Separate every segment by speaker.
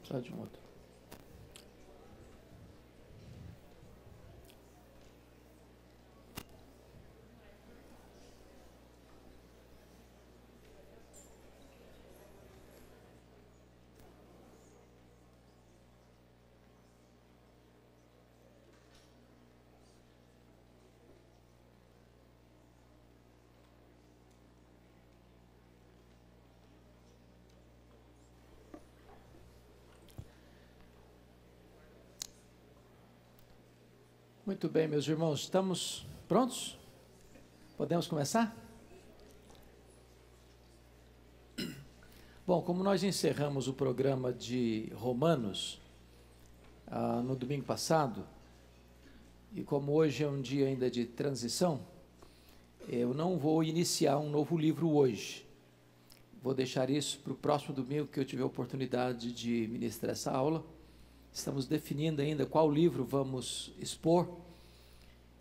Speaker 1: Só de um outro. Muito bem, meus irmãos, estamos prontos? Podemos começar? Bom, como nós encerramos o programa de Romanos no domingo passado, e como hoje é um dia ainda de transição, eu não vou iniciar um novo livro hoje. Vou deixar isso para o próximo domingo que eu tiver a oportunidade de ministrar essa aula. Estamos definindo ainda qual livro vamos expor,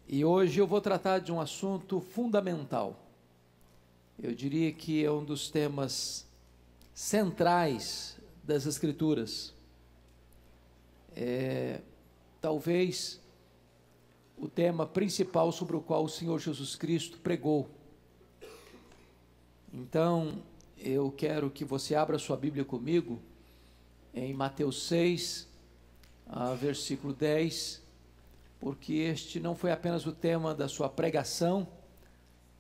Speaker 1: e hoje eu vou tratar de um assunto fundamental. Eu diria que é um dos temas centrais das Escrituras. Talvez o tema principal sobre o qual o Senhor Jesus Cristo pregou. Então, eu quero que você abra sua Bíblia comigo em Mateus 6, versículo 10, porque este não foi apenas o tema da sua pregação,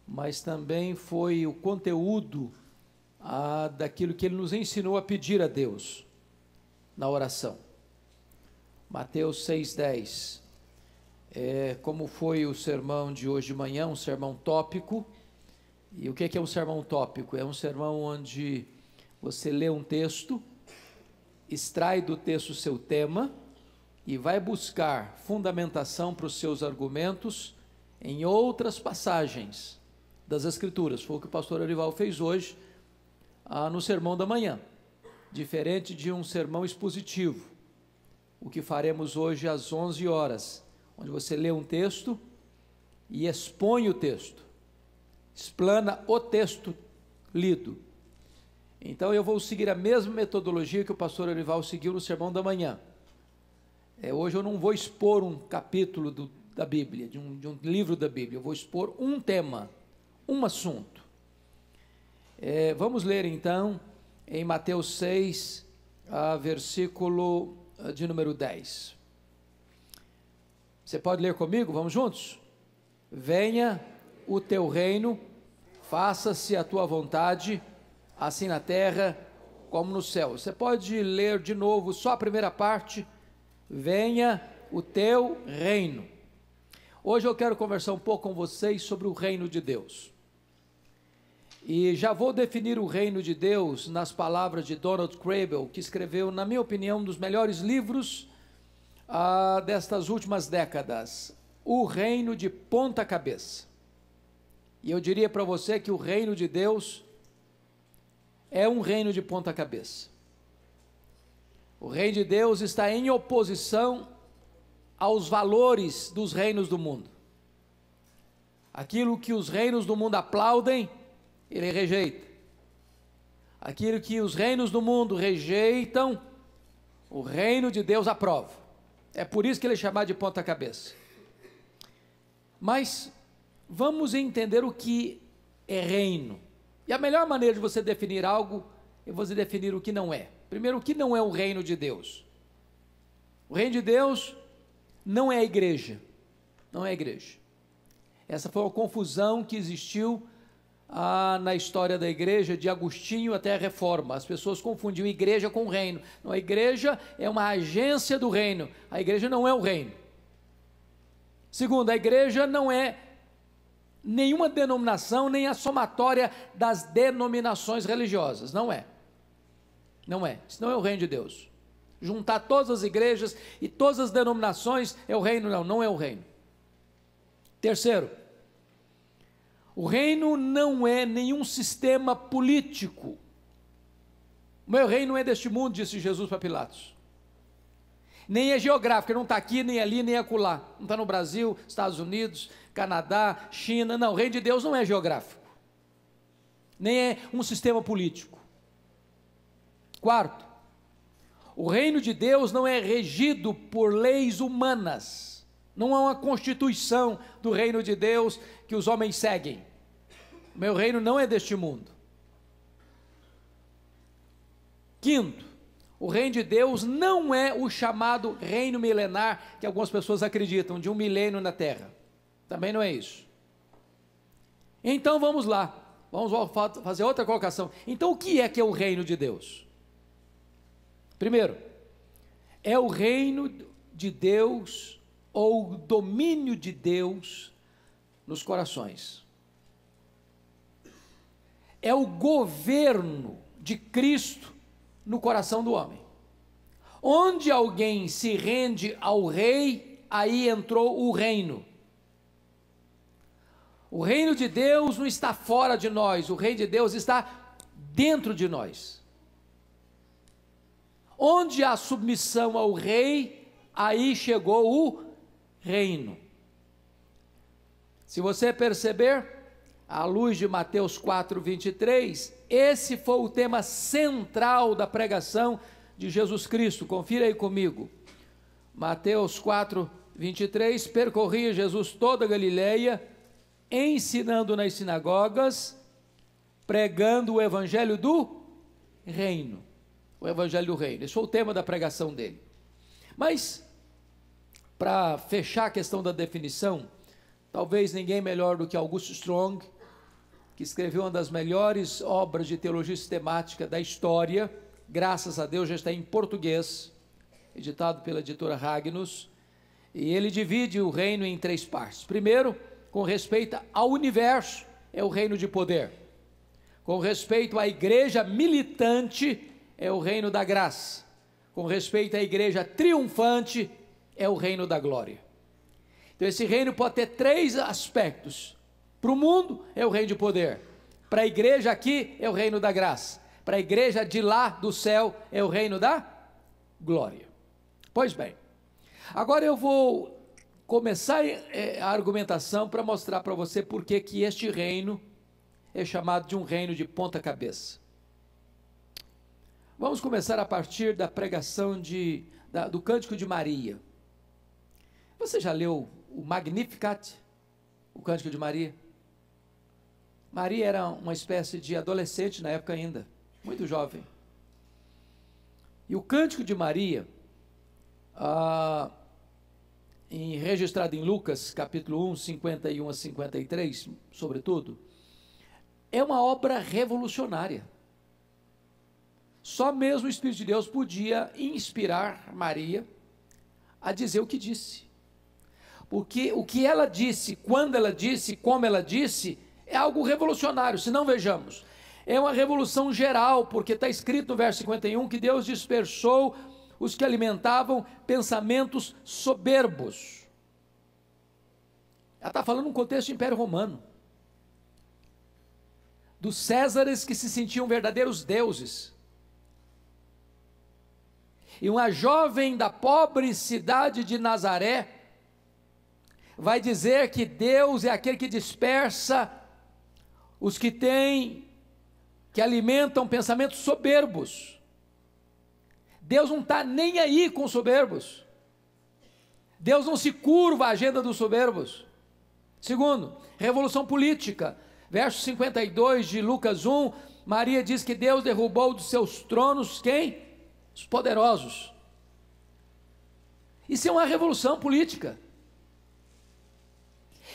Speaker 1: mas também foi o conteúdo daquilo que ele nos ensinou a pedir a Deus na oração. Mateus 6:10, como foi o sermão de hoje de manhã, um sermão tópico. E o que é um sermão tópico? É um sermão onde você lê um texto, extrai do texto o seu tema e vai buscar fundamentação para os seus argumentos em outras passagens das Escrituras. Foi o que o pastor Arival fez hoje no sermão da manhã, diferente de um sermão expositivo, o que faremos hoje às 11 horas, onde você lê um texto e expõe o texto, explana o texto lido. Então eu vou seguir a mesma metodologia que o pastor Arival seguiu no sermão da manhã. Hoje eu não vou expor um capítulo da Bíblia, de um livro da Bíblia, eu vou expor um tema, um assunto. Vamos ler então em Mateus 6, versículo de número 10. Você pode ler comigo? Vamos juntos? Venha o teu reino, faça-se a tua vontade, assim na terra como no céu. Você pode ler de novo só a primeira parte. Venha o teu reino. Hoje eu quero conversar um pouco com vocês sobre o reino de Deus. E já vou definir o reino de Deus nas palavras de Donald Crabel, que escreveu, na minha opinião, um dos melhores livros destas últimas décadas, O Reino de Ponta Cabeça. E eu diria para você que o reino de Deus é um reino de ponta cabeça. O reino de Deus está em oposição aos valores dos reinos do mundo. Aquilo que os reinos do mundo aplaudem, ele rejeita. Aquilo que os reinos do mundo rejeitam, o reino de Deus aprova. É por isso que ele é chamado de ponta cabeça. Mas vamos entender o que é reino. E a melhor maneira de você definir algo é você definir o que não é. Primeiro, o que não é o reino de Deus? O reino de Deus não é a igreja. Não é a igreja. Essa foi uma confusão que existiu na história da igreja, de Agostinho até a Reforma. As pessoas confundiam igreja com reino. Não, a igreja é uma agência do reino. A igreja não é o reino. Segundo, a igreja não é nenhuma denominação, nem a somatória das denominações religiosas. Não é. Não é. Isso não é o reino de Deus. Juntar todas as igrejas e todas as denominações é o reino. Não, não é o reino. Terceiro, o reino não é nenhum sistema político. O meu reino não é deste mundo, disse Jesus para Pilatos. Nem é geográfico, não está aqui, nem ali, nem acolá. Não está no Brasil, Estados Unidos, Canadá, China. Não, o reino de Deus não é geográfico. Nem é um sistema político. Quarto, O reino de Deus não é regido por leis humanas. Não há uma constituição do reino de Deus que os homens seguem. Meu reino não é deste mundo. Quinto, o reino de Deus não é o chamado reino milenar que algumas pessoas acreditam, de 1 milênio na terra. Também não é isso. Então vamos lá, vamos fazer outra colocação. Então o que é o reino de Deus? Primeiro, é o reino de Deus ou o domínio de Deus nos corações. É o governo de Cristo no coração do homem. Onde alguém se rende ao rei, aí entrou o reino. O reino de Deus não está fora de nós, o reino de Deus está dentro de nós. Onde há submissão ao rei, aí chegou o reino. Se você perceber, à luz de Mateus 4:23, esse foi o tema central da pregação de Jesus Cristo. Confira aí comigo. Mateus 4:23, percorria Jesus toda a Galileia, ensinando nas sinagogas, pregando o evangelho do reino. O evangelho do reino. Esse foi o tema da pregação dele. Mas, para fechar a questão da definição, talvez ninguém melhor do que August Strong, que escreveu uma das melhores obras de teologia sistemática da história, graças a Deus já está em português, editado pela editora Ragnus, e ele divide o reino em 3 partes. Primeiro, com respeito ao universo, é o reino de poder. Com respeito à igreja militante, é o reino da graça. Com respeito à igreja triunfante, é o reino da glória. Então esse reino pode ter 3 aspectos. Para o mundo é o reino de poder, para a igreja aqui é o reino da graça, para a igreja de lá do céu é o reino da glória. Pois bem, agora eu vou começar a argumentação para mostrar para você por que este reino é chamado de um reino de ponta cabeça. Vamos começar a partir da pregação do Cântico de Maria. Você já leu o Magnificat, o Cântico de Maria? Maria era uma espécie de adolescente na época ainda, muito jovem. E o Cântico de Maria, registrado em Lucas, capítulo 1, 51 a 53, sobretudo, é uma obra revolucionária. Só mesmo o Espírito de Deus podia inspirar Maria a dizer o que disse. Porque o que ela disse, quando ela disse, como ela disse, é algo revolucionário. Se não, vejamos, é uma revolução geral, porque está escrito no verso 51 que Deus dispersou os que alimentavam pensamentos soberbos. Ela está falando num contexto do Império Romano, dos Césares que se sentiam verdadeiros deuses. E uma jovem da pobre cidade de Nazaré vai dizer que Deus é aquele que dispersa os que alimentam pensamentos soberbos. Deus não está nem aí com os soberbos. Deus não se curva à agenda dos soberbos. Segundo, revolução política. Verso 52 de Lucas 1, Maria diz que Deus derrubou dos seus tronos quem? Os poderosos. Isso é uma revolução política.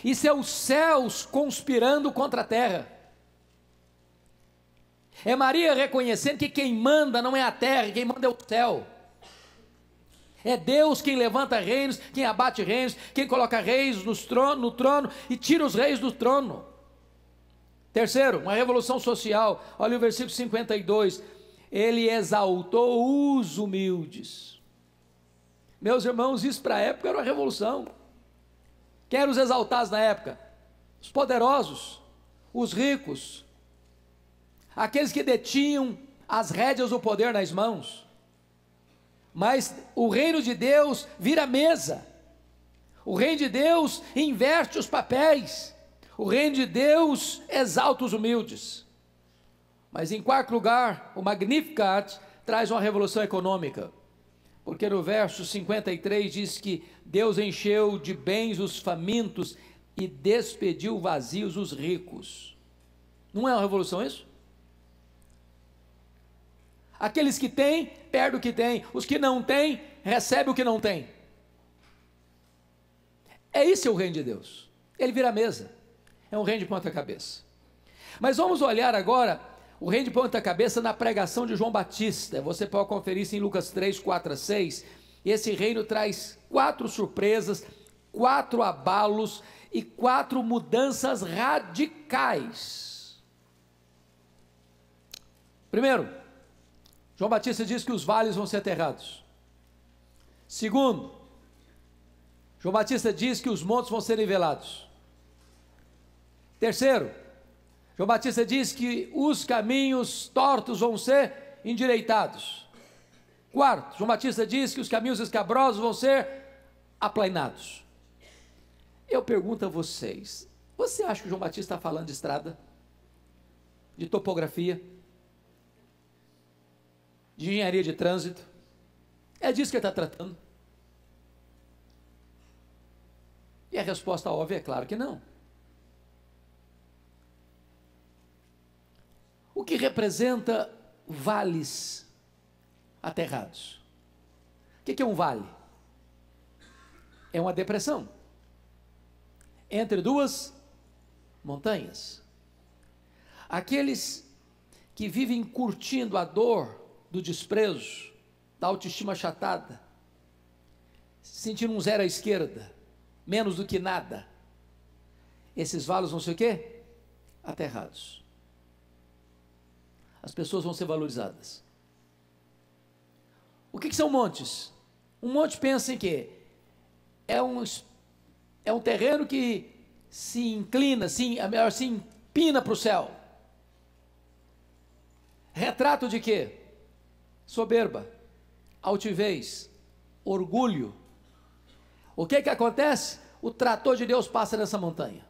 Speaker 1: Isso é os céus conspirando contra a terra. É Maria reconhecendo que quem manda não é a terra, quem manda é o céu. É Deus quem levanta reinos, quem abate reinos, quem coloca reis no trono e tira os reis do trono. Terceiro, uma revolução social. Olha o versículo 52. Ele exaltou os humildes. Meus irmãos, isso para a época era uma revolução. Quem eram os exaltados na época? Os poderosos, os ricos, aqueles que detinham as rédeas do poder nas mãos. Mas o reino de Deus vira mesa. O reino de Deus inverte os papéis. O reino de Deus exalta os humildes. Mas em quarto lugar, o Magnificat traz uma revolução econômica. Porque no verso 53 diz que Deus encheu de bens os famintos e despediu vazios os ricos. Não é uma revolução isso? Aqueles que têm, perdem o que têm. Os que não têm, recebem o que não têm. É isso o reino de Deus. Ele vira a mesa. É um reino de ponta cabeça. Mas vamos olhar agora o reino de ponta cabeça na pregação de João Batista. Você pode conferir isso em Lucas 3, 4 a 6. E esse reino traz 4 surpresas, 4 abalos e 4 mudanças radicais. Primeiro, João Batista diz que os vales vão ser aterrados. Segundo, João Batista diz que os montes vão ser nivelados. Terceiro, João Batista diz que os caminhos tortos vão ser endireitados. Quarto, João Batista diz que os caminhos escabrosos vão ser aplainados. Eu pergunto a vocês, você acha que João Batista está falando de estrada? De topografia? De engenharia de trânsito? É disso que ele está tratando? E a resposta óbvia é claro que não. O que representa vales aterrados? O que é um vale? É uma depressão entre 2 montanhas. Aqueles que vivem curtindo a dor do desprezo, da autoestima achatada, sentindo um zero à esquerda, menos do que nada, esses vales vão ser o quê? Aterrados. As pessoas vão ser valorizadas. O que são montes? Um monte pensa em quê? É um terreno que se inclina, se empina para o céu. Retrato de quê? Soberba, altivez, orgulho. O que acontece? O trator de Deus passa nessa montanha.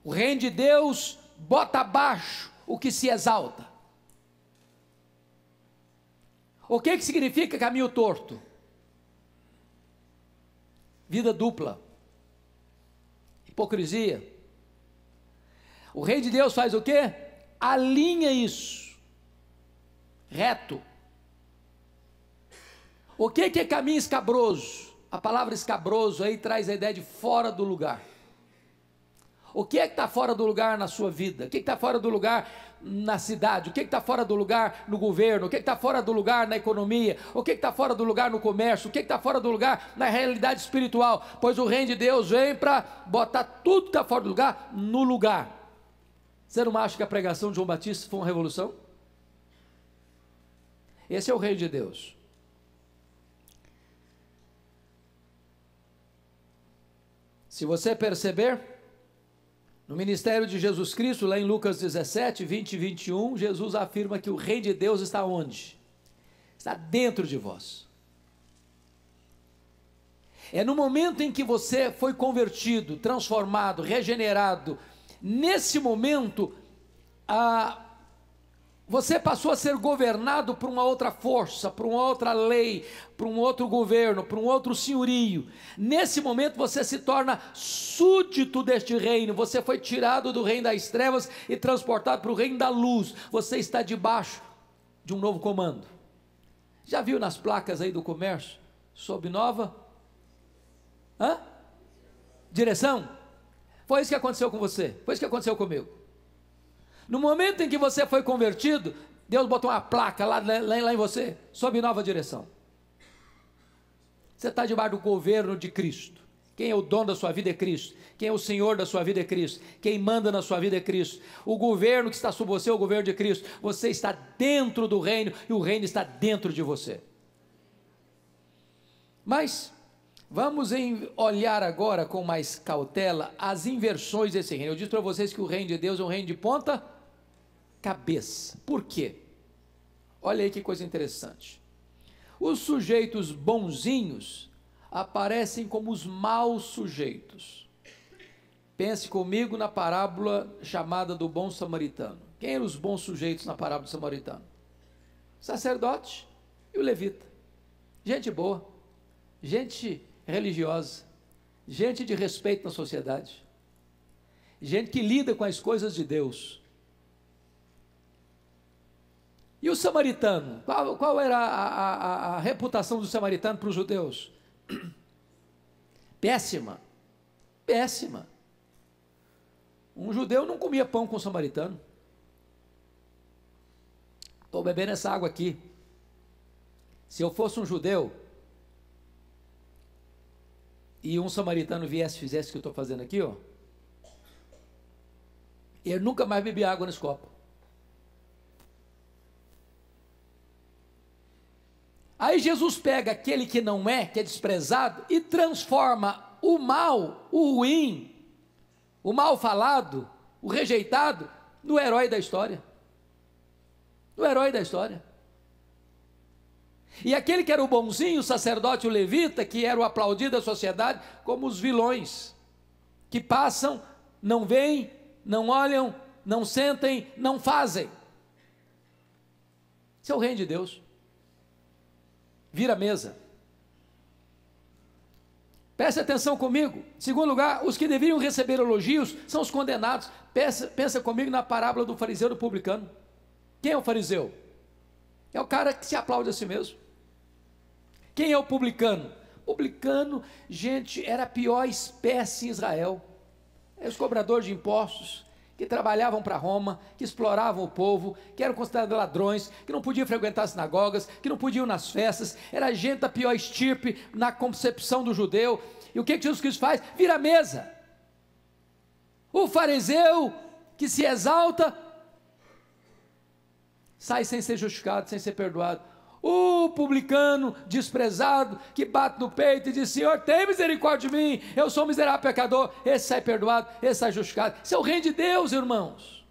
Speaker 1: O reino de Deus bota abaixo o que se exalta. O que significa caminho torto? Vida dupla, hipocrisia. O reino de Deus faz o quê? Alinha isso, reto. O que é caminho escabroso? A palavra escabroso aí traz a ideia de fora do lugar. O que está fora do lugar na sua vida? O que está fora do lugar na cidade? O que está fora do lugar no governo? O que está fora do lugar na economia? O que está fora do lugar no comércio? O que está fora do lugar na realidade espiritual? Pois o reino de Deus vem para botar tudo que está fora do lugar no lugar. Você não acha que a pregação de João Batista foi uma revolução? Esse é o reino de Deus. Se você perceber, no ministério de Jesus Cristo, lá em Lucas 17, 20 e 21, Jesus afirma que o reino de Deus está onde? Está dentro de vós. É no momento em que você foi convertido, transformado, regenerado, nesse momento, você passou a ser governado por uma outra força, por uma outra lei, por um outro governo, por um outro senhorio. Nesse momento você se torna súdito deste reino, você foi tirado do reino das trevas e transportado para o reino da luz. Você está debaixo de um novo comando. Já viu nas placas aí do comércio? Sob nova? Direção? Foi isso que aconteceu com você, foi isso que aconteceu comigo. No momento em que você foi convertido, Deus botou uma placa lá em você, sob nova direção. Você está debaixo do governo de Cristo. Quem é o dono da sua vida é Cristo. Quem é o Senhor da sua vida é Cristo. Quem manda na sua vida é Cristo. O governo que está sobre você é o governo de Cristo. Você está dentro do reino e o reino está dentro de você. Mas vamos olhar agora com mais cautela as inversões desse reino. Eu disse para vocês que o reino de Deus é um reino de ponta cabeça. Por quê? Olha aí que coisa interessante. Os sujeitos bonzinhos aparecem como os maus sujeitos. Pense comigo na parábola chamada do bom samaritano. Quem eram os bons sujeitos na parábola do samaritano? O sacerdote e e o levita. Gente boa, gente religiosa, gente de respeito na sociedade, gente que lida com as coisas de Deus. E o samaritano? Qual era a reputação do samaritano para os judeus? Péssima, péssima. Um judeu não comia pão com um samaritano. Estou bebendo essa água aqui. Se eu fosse um judeu e um samaritano viesse e fizesse o que eu estou fazendo aqui, ó, eu nunca mais bebi água nesse copo. Aí Jesus pega aquele que não é, que é desprezado, e transforma o mal, o ruim, o mal falado, o rejeitado, no herói da história. No herói da história. E aquele que era o bonzinho, o sacerdote, o levita, que era o aplaudido da sociedade, como os vilões, que passam, não veem, não olham, não sentem, não fazem. Esse é o reino de Deus. Vira a mesa. Preste atenção comigo. Em segundo lugar, os que deveriam receber elogios são os condenados. Pensa comigo na parábola do fariseu e do publicano. Quem é o fariseu? É o cara que se aplaude a si mesmo. Quem é o publicano? O publicano, gente, era a pior espécie em Israel. Os cobradores de impostos, que trabalhavam para Roma, que exploravam o povo, que eram considerados ladrões, que não podiam frequentar as sinagogas, que não podiam ir nas festas, era gente da pior estirpe na concepção do judeu. E o que Jesus Cristo faz? Vira a mesa. O fariseu que se exalta, sai sem ser justificado, sem ser perdoado. O publicano desprezado, que bate no peito e diz: Senhor, tem misericórdia de mim, eu sou um miserável pecador. Esse sai perdoado, esse sai justificado. Isso é o reino de Deus, irmãos.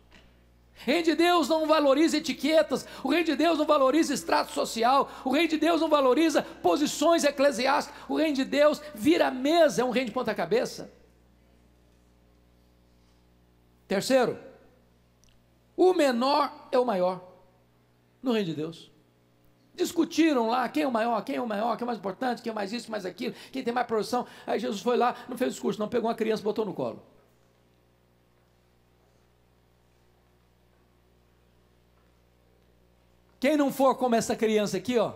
Speaker 1: O reino de Deus não valoriza etiquetas, o reino de Deus não valoriza extrato social, o reino de Deus não valoriza posições eclesiásticas, o reino de Deus vira a mesa, é um reino de ponta cabeça. Terceiro, o menor é o maior no reino de Deus. Discutiram lá quem é o maior, quem é o maior, quem é o mais importante, quem é mais isso, mais aquilo, quem tem mais produção. Aí Jesus foi lá, não fez discurso, não, pegou uma criança e botou no colo. Quem não for como essa criança aqui, ó,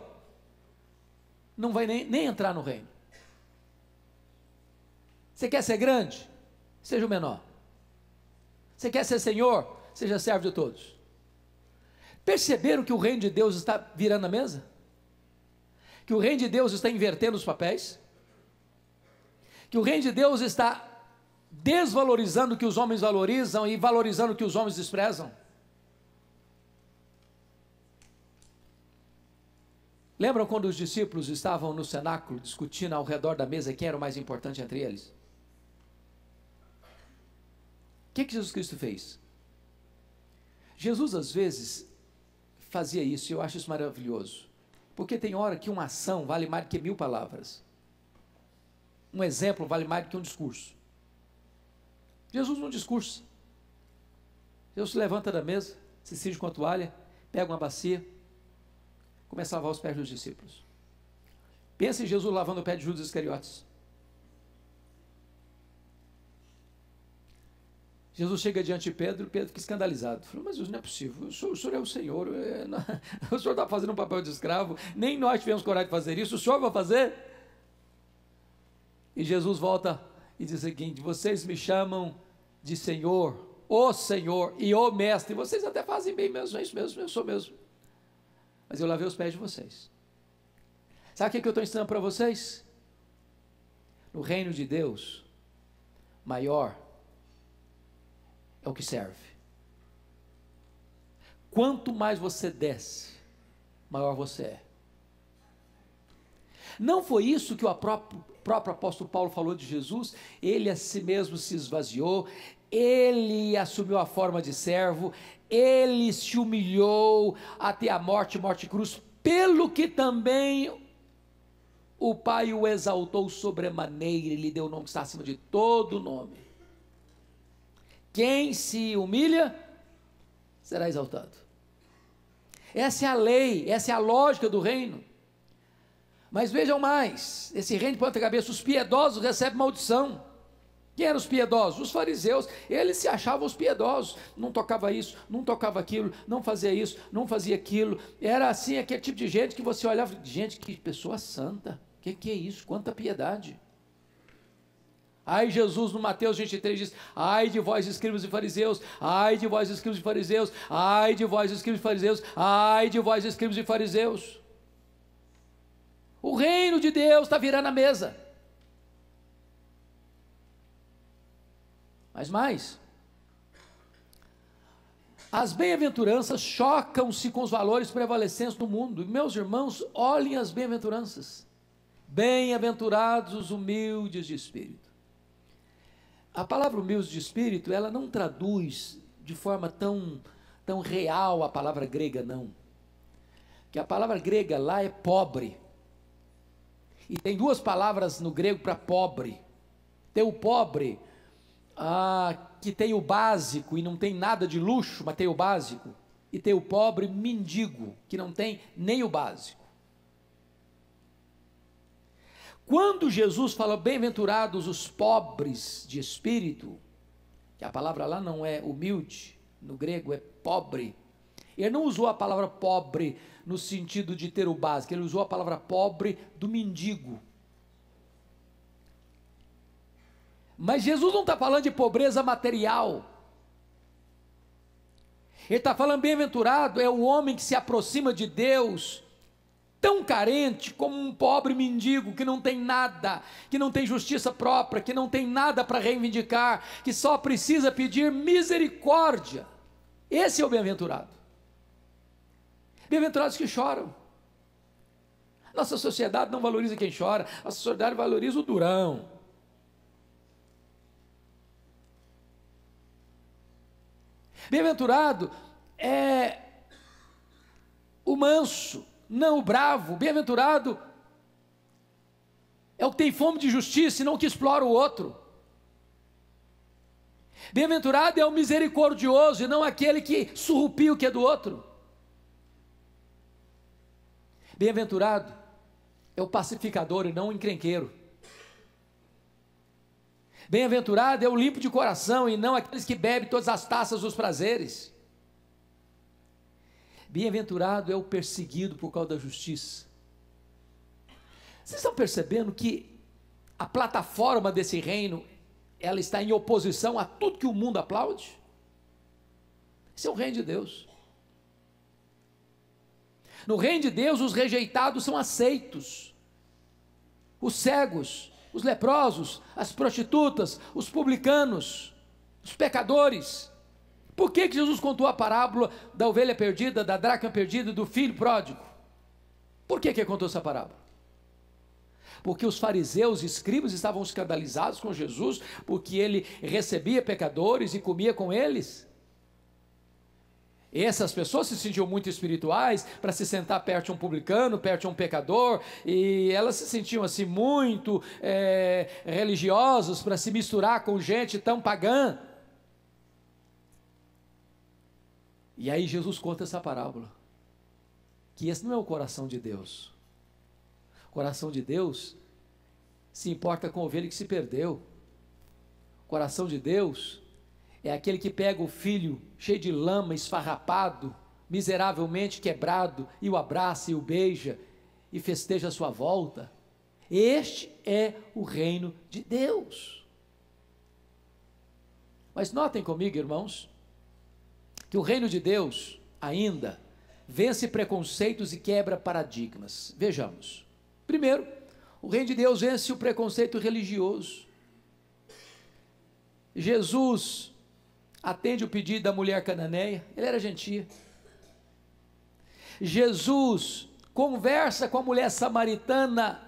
Speaker 1: não vai nem entrar no reino. Você quer ser grande? Seja o menor. Você quer ser senhor? Seja servo de todos. Perceberam que o reino de Deus está virando a mesa? Que o reino de Deus está invertendo os papéis? Que o reino de Deus está desvalorizando o que os homens valorizam e valorizando o que os homens desprezam? Lembram quando os discípulos estavam no cenáculo discutindo ao redor da mesa quem era o mais importante entre eles? O que Jesus Cristo fez? Jesus às vezes fazia isso, e eu acho isso maravilhoso, porque tem hora que uma ação vale mais do que 1000 palavras, um exemplo vale mais do que um discurso. Jesus não discursa. Jesus se levanta da mesa, se cinge com a toalha, pega uma bacia, começa a lavar os pés dos discípulos. Pensa em Jesus lavando o pé de Judas Iscariotes. Jesus chega diante de Pedro, Pedro fica escandalizado. Falou: mas não é possível, o senhor é o Senhor, o senhor está fazendo um papel de escravo, nem nós tivemos coragem de fazer isso, o senhor vai fazer? E Jesus volta e diz o seguinte: vocês me chamam de Senhor, o Senhor e o Mestre, vocês até fazem bem mesmo, é isso mesmo, eu sou mesmo, mas eu lavei os pés de vocês. Sabe o que eu estou ensinando para vocês? No reino de Deus, maior é o que serve. Quanto mais você desce, maior você é. Não foi isso que o próprio apóstolo Paulo falou de Jesus? Ele a si mesmo se esvaziou, ele assumiu a forma de servo, ele se humilhou até a morte, morte cruz, pelo que também o Pai o exaltou sobremaneira, e lhe deu o nome que está acima de todo nome. Quem se humilha, será exaltado. Essa é a lei, essa é a lógica do reino. Mas vejam mais, esse reino de ponta cabeça, os piedosos recebem maldição. Quem eram os piedosos? Os fariseus. Eles se achavam os piedosos, não tocava isso, não tocava aquilo, não fazia isso, não fazia aquilo. Era assim, aquele tipo de gente que você olhava, gente, que pessoa santa, que é isso? Quanta piedade. Aí Jesus no Mateus 23 diz: ai de vós escribas e fariseus, ai de vós escribas e fariseus, ai de vós escribas e fariseus, ai de vós escribas e fariseus. O reino de Deus está virando a mesa. Mas mais, as bem-aventuranças chocam-se com os valores prevalecentes do mundo. Meus irmãos, olhem as bem-aventuranças. Bem-aventurados os humildes de espírito. A palavra humilde de espírito, ela não traduz de forma tão real a palavra grega, não. Que a palavra grega lá é pobre. E tem duas palavras no grego para pobre. Tem o pobre, que tem o básico e não tem nada de luxo, mas tem o básico. E tem o pobre mendigo, que não tem nem o básico. Quando Jesus fala bem-aventurados os pobres de espírito, que a palavra lá não é humilde, no grego é pobre, ele não usou a palavra pobre no sentido de ter o básico, ele usou a palavra pobre do mendigo. Mas Jesus não está falando de pobreza material, ele está falando bem-aventurado é o homem que se aproxima de Deus, tão carente como um pobre mendigo que não tem nada, que não tem justiça própria, que não tem nada para reivindicar, que só precisa pedir misericórdia. Esse é o bem-aventurado. Bem-aventurados que choram. Nossa sociedade não valoriza quem chora, a sociedade valoriza o durão. Bem-aventurado é o manso, não o bravo. Bem-aventurado é o que tem fome de justiça e não que explora o outro. Bem-aventurado é o misericordioso e não aquele que surrupia o que é do outro. Bem-aventurado é o pacificador e não o encrenqueiro. Bem-aventurado é o limpo de coração e não aqueles que bebem todas as taças dos prazeres. Bem-aventurado é o perseguido por causa da justiça. Vocês estão percebendo que a plataforma desse reino, ela está em oposição a tudo que o mundo aplaude? Esse é o reino de Deus. No reino de Deus, os rejeitados são aceitos. Os cegos, os leprosos, as prostitutas, os publicanos, os pecadores. Por que Jesus contou a parábola da ovelha perdida, da dracma perdida, do filho pródigo? Por que ele contou essa parábola? Porque os fariseus e escribas estavam escandalizados com Jesus, porque ele recebia pecadores e comia com eles. E essas pessoas se sentiam muito espirituais para se sentar perto de um publicano, perto de um pecador, e elas se sentiam assim muito religiosas para se misturar com gente tão pagã. E aí Jesus conta essa parábola, que esse não é o coração de Deus. O coração de Deus se importa com a ovelha que se perdeu. O coração de Deus é aquele que pega o filho cheio de lama, esfarrapado, miseravelmente quebrado, e o abraça e o beija, e festeja a sua volta. Este é o reino de Deus. Mas notem comigo, irmãos, que o reino de Deus ainda vence preconceitos e quebra paradigmas. Vejamos. Primeiro, o reino de Deus vence o preconceito religioso. Jesus atende o pedido da mulher cananeia, ele era gentil. Jesus conversa com a mulher samaritana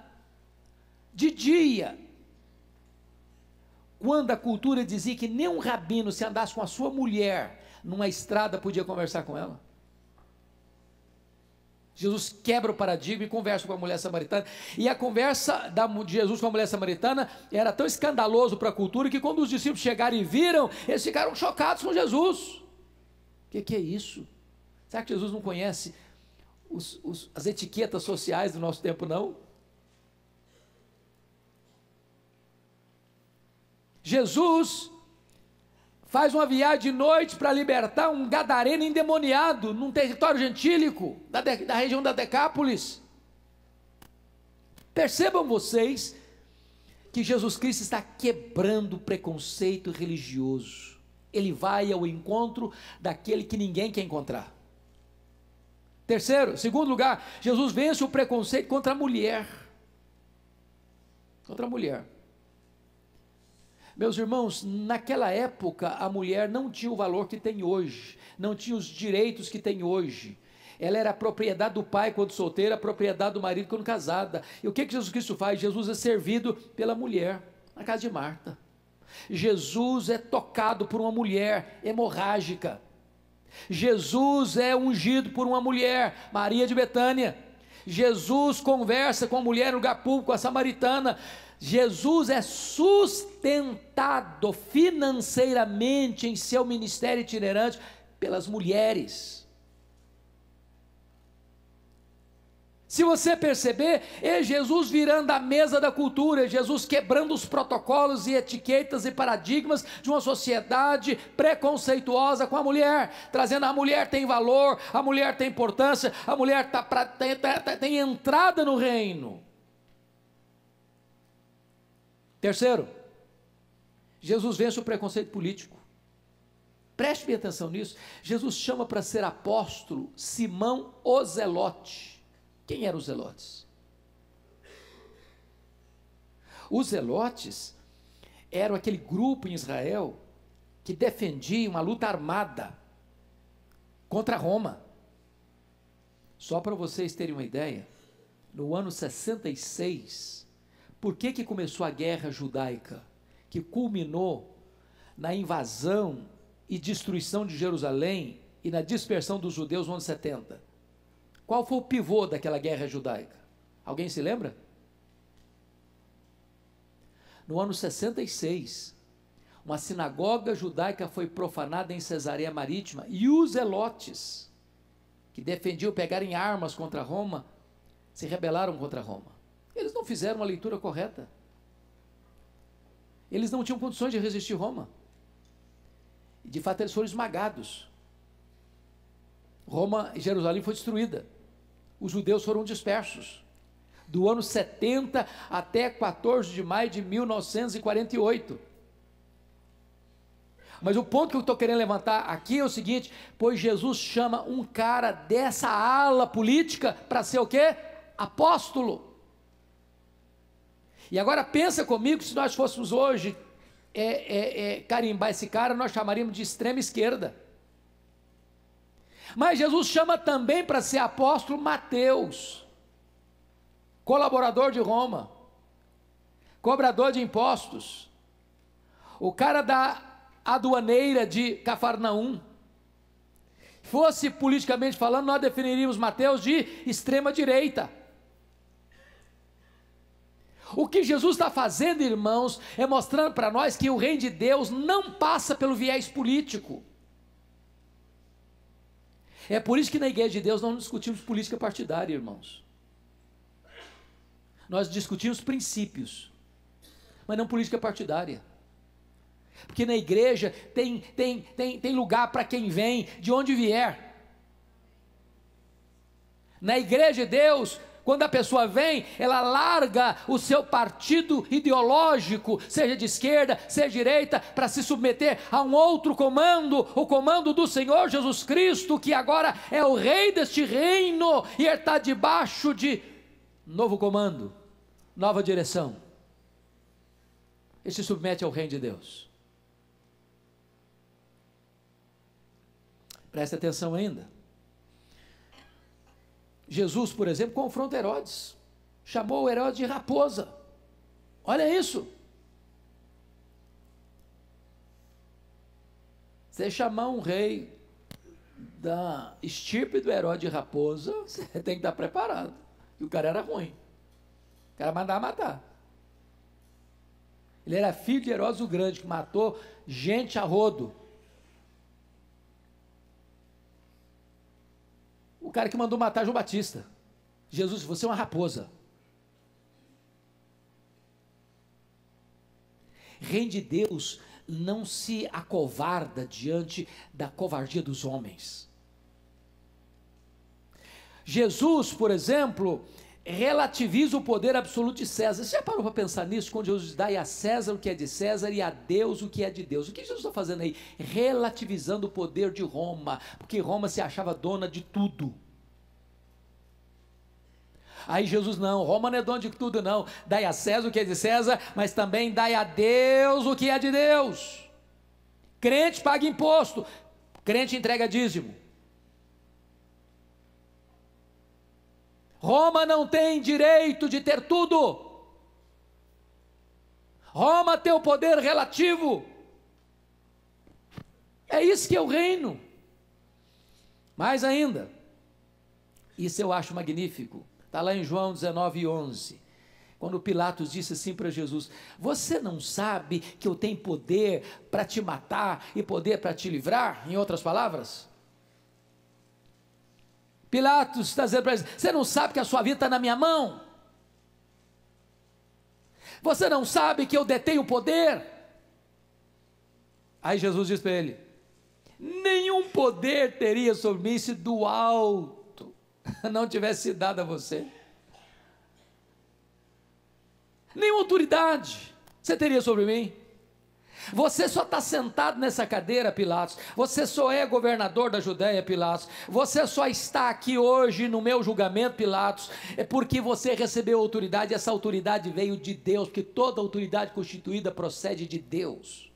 Speaker 1: de dia, quando a cultura dizia que nem um rabino, se andasse com a sua mulher numa estrada, podia conversar com ela. Jesus quebra o paradigma e conversa com a mulher samaritana, e a conversa de Jesus com a mulher samaritana era tão escandaloso para a cultura, que quando os discípulos chegaram e viram, eles ficaram chocados com Jesus. O que é isso? Será que Jesus não conhece as etiquetas sociais do nosso tempo, não? Jesus faz uma viagem de noite para libertar um gadareno endemoniado num território gentílico da região da Decápolis. Percebam vocês que Jesus Cristo está quebrando o preconceito religioso. Ele vai ao encontro daquele que ninguém quer encontrar. Segundo lugar, Jesus vence o preconceito contra a mulher. Contra a mulher. Meus irmãos, naquela época a mulher não tinha o valor que tem hoje, não tinha os direitos que tem hoje. Ela era a propriedade do pai quando solteira, a propriedade do marido quando casada. E o que Jesus Cristo faz? Jesus é servido pela mulher, na casa de Marta. Jesus é tocado por uma mulher hemorrágica. Jesus é ungido por uma mulher, Maria de Betânia. Jesus conversa com a mulher no lugar público, a samaritana. Jesus é sustentado financeiramente em seu ministério itinerante pelas mulheres. Se você perceber, é Jesus virando a mesa da cultura, é Jesus quebrando os protocolos e etiquetas e paradigmas de uma sociedade preconceituosa com a mulher, trazendo a mulher tem valor, a mulher tem importância, a mulher tem entrada no reino. Terceiro, Jesus vence o preconceito político. Preste bem atenção nisso. Jesus chama para ser apóstolo Simão o Zelote. Quem eram os zelotes? Os zelotes eram aquele grupo em Israel que defendia uma luta armada contra Roma. Só para vocês terem uma ideia, no ano 66, por que começou a guerra judaica, que culminou na invasão e destruição de Jerusalém e na dispersão dos judeus no ano 70? Qual foi o pivô daquela guerra judaica? Alguém se lembra? No ano 66, uma sinagoga judaica foi profanada em Cesareia Marítima e os zelotes, que defendiam pegarem armas contra Roma, se rebelaram contra Roma. Eles não fizeram uma leitura correta. Eles não tinham condições de resistir Roma. E de fato eles foram esmagados. Roma e Jerusalém foi destruída. Os judeus foram dispersos. Do ano 70 até 14 de maio de 1948. Mas o ponto que eu estou querendo levantar aqui é o seguinte: pois Jesus chama um cara dessa ala política para ser o quê? Apóstolo. E agora pensa comigo, se nós fôssemos hoje carimbar esse cara, nós chamaríamos de extrema esquerda. Mas Jesus chama também para ser apóstolo Mateus, colaborador de Roma, cobrador de impostos, o cara da aduaneira de Cafarnaum. Fosse politicamente falando, nós definiríamos Mateus de extrema direita. O que Jesus está fazendo, irmãos, é mostrando para nós que o reino de Deus não passa pelo viés político. É por isso que na igreja de Deus não discutimos política partidária, irmãos. Nós discutimos princípios, mas não política partidária. Porque na igreja tem lugar para quem vem, de onde vier. Na igreja de Deus, quando a pessoa vem, ela larga o seu partido ideológico, seja de esquerda, seja de direita, para se submeter a um outro comando, o comando do Senhor Jesus Cristo, que agora é o rei deste reino, e ele está debaixo de novo comando, nova direção. Ele se submete ao reino de Deus. Preste atenção ainda. Jesus, por exemplo, confronta Herodes, chamou Herodes de raposa. Olha isso. Você chamar um rei da estirpe do Herodes de raposa, você tem que estar preparado. E o cara era ruim. O cara mandava matar. Ele era filho de Herodes o Grande, que matou gente a rodo. O cara que mandou matar João Batista. Jesus, você é uma raposa. reino de Deus não se acovarda diante da covardia dos homens. Jesus, por exemplo, relativiza o poder absoluto de César. Você já parou para pensar nisso? Quando Jesus diz, dai a César o que é de César e a Deus o que é de Deus. O que Jesus está fazendo aí? Relativizando o poder de Roma, porque Roma se achava dona de tudo. Aí Jesus, não, Roma não é dona de tudo não, dai a César o que é de César, mas também dai a Deus o que é de Deus. Crente paga imposto, crente entrega dízimo. Roma não tem direito de ter tudo. Roma tem o poder relativo. É isso que é o reino. Mais ainda, isso eu acho magnífico. Está lá em João 19:11, quando Pilatos disse assim para Jesus, você não sabe que eu tenho poder para te matar e poder para te livrar? Em outras palavras, Pilatos está dizendo para ele, você não sabe que a sua vida está na minha mão? Você não sabe que eu detenho o poder? Aí Jesus diz para ele, nenhum poder teria sobre mim se do alto não tivesse dado a você. Nenhuma autoridade você teria sobre mim. Você só está sentado nessa cadeira, Pilatos. Você só é governador da Judéia, Pilatos. Você só está aqui hoje no meu julgamento, Pilatos, é porque você recebeu autoridade. Essa autoridade veio de Deus, porque toda autoridade constituída procede de Deus.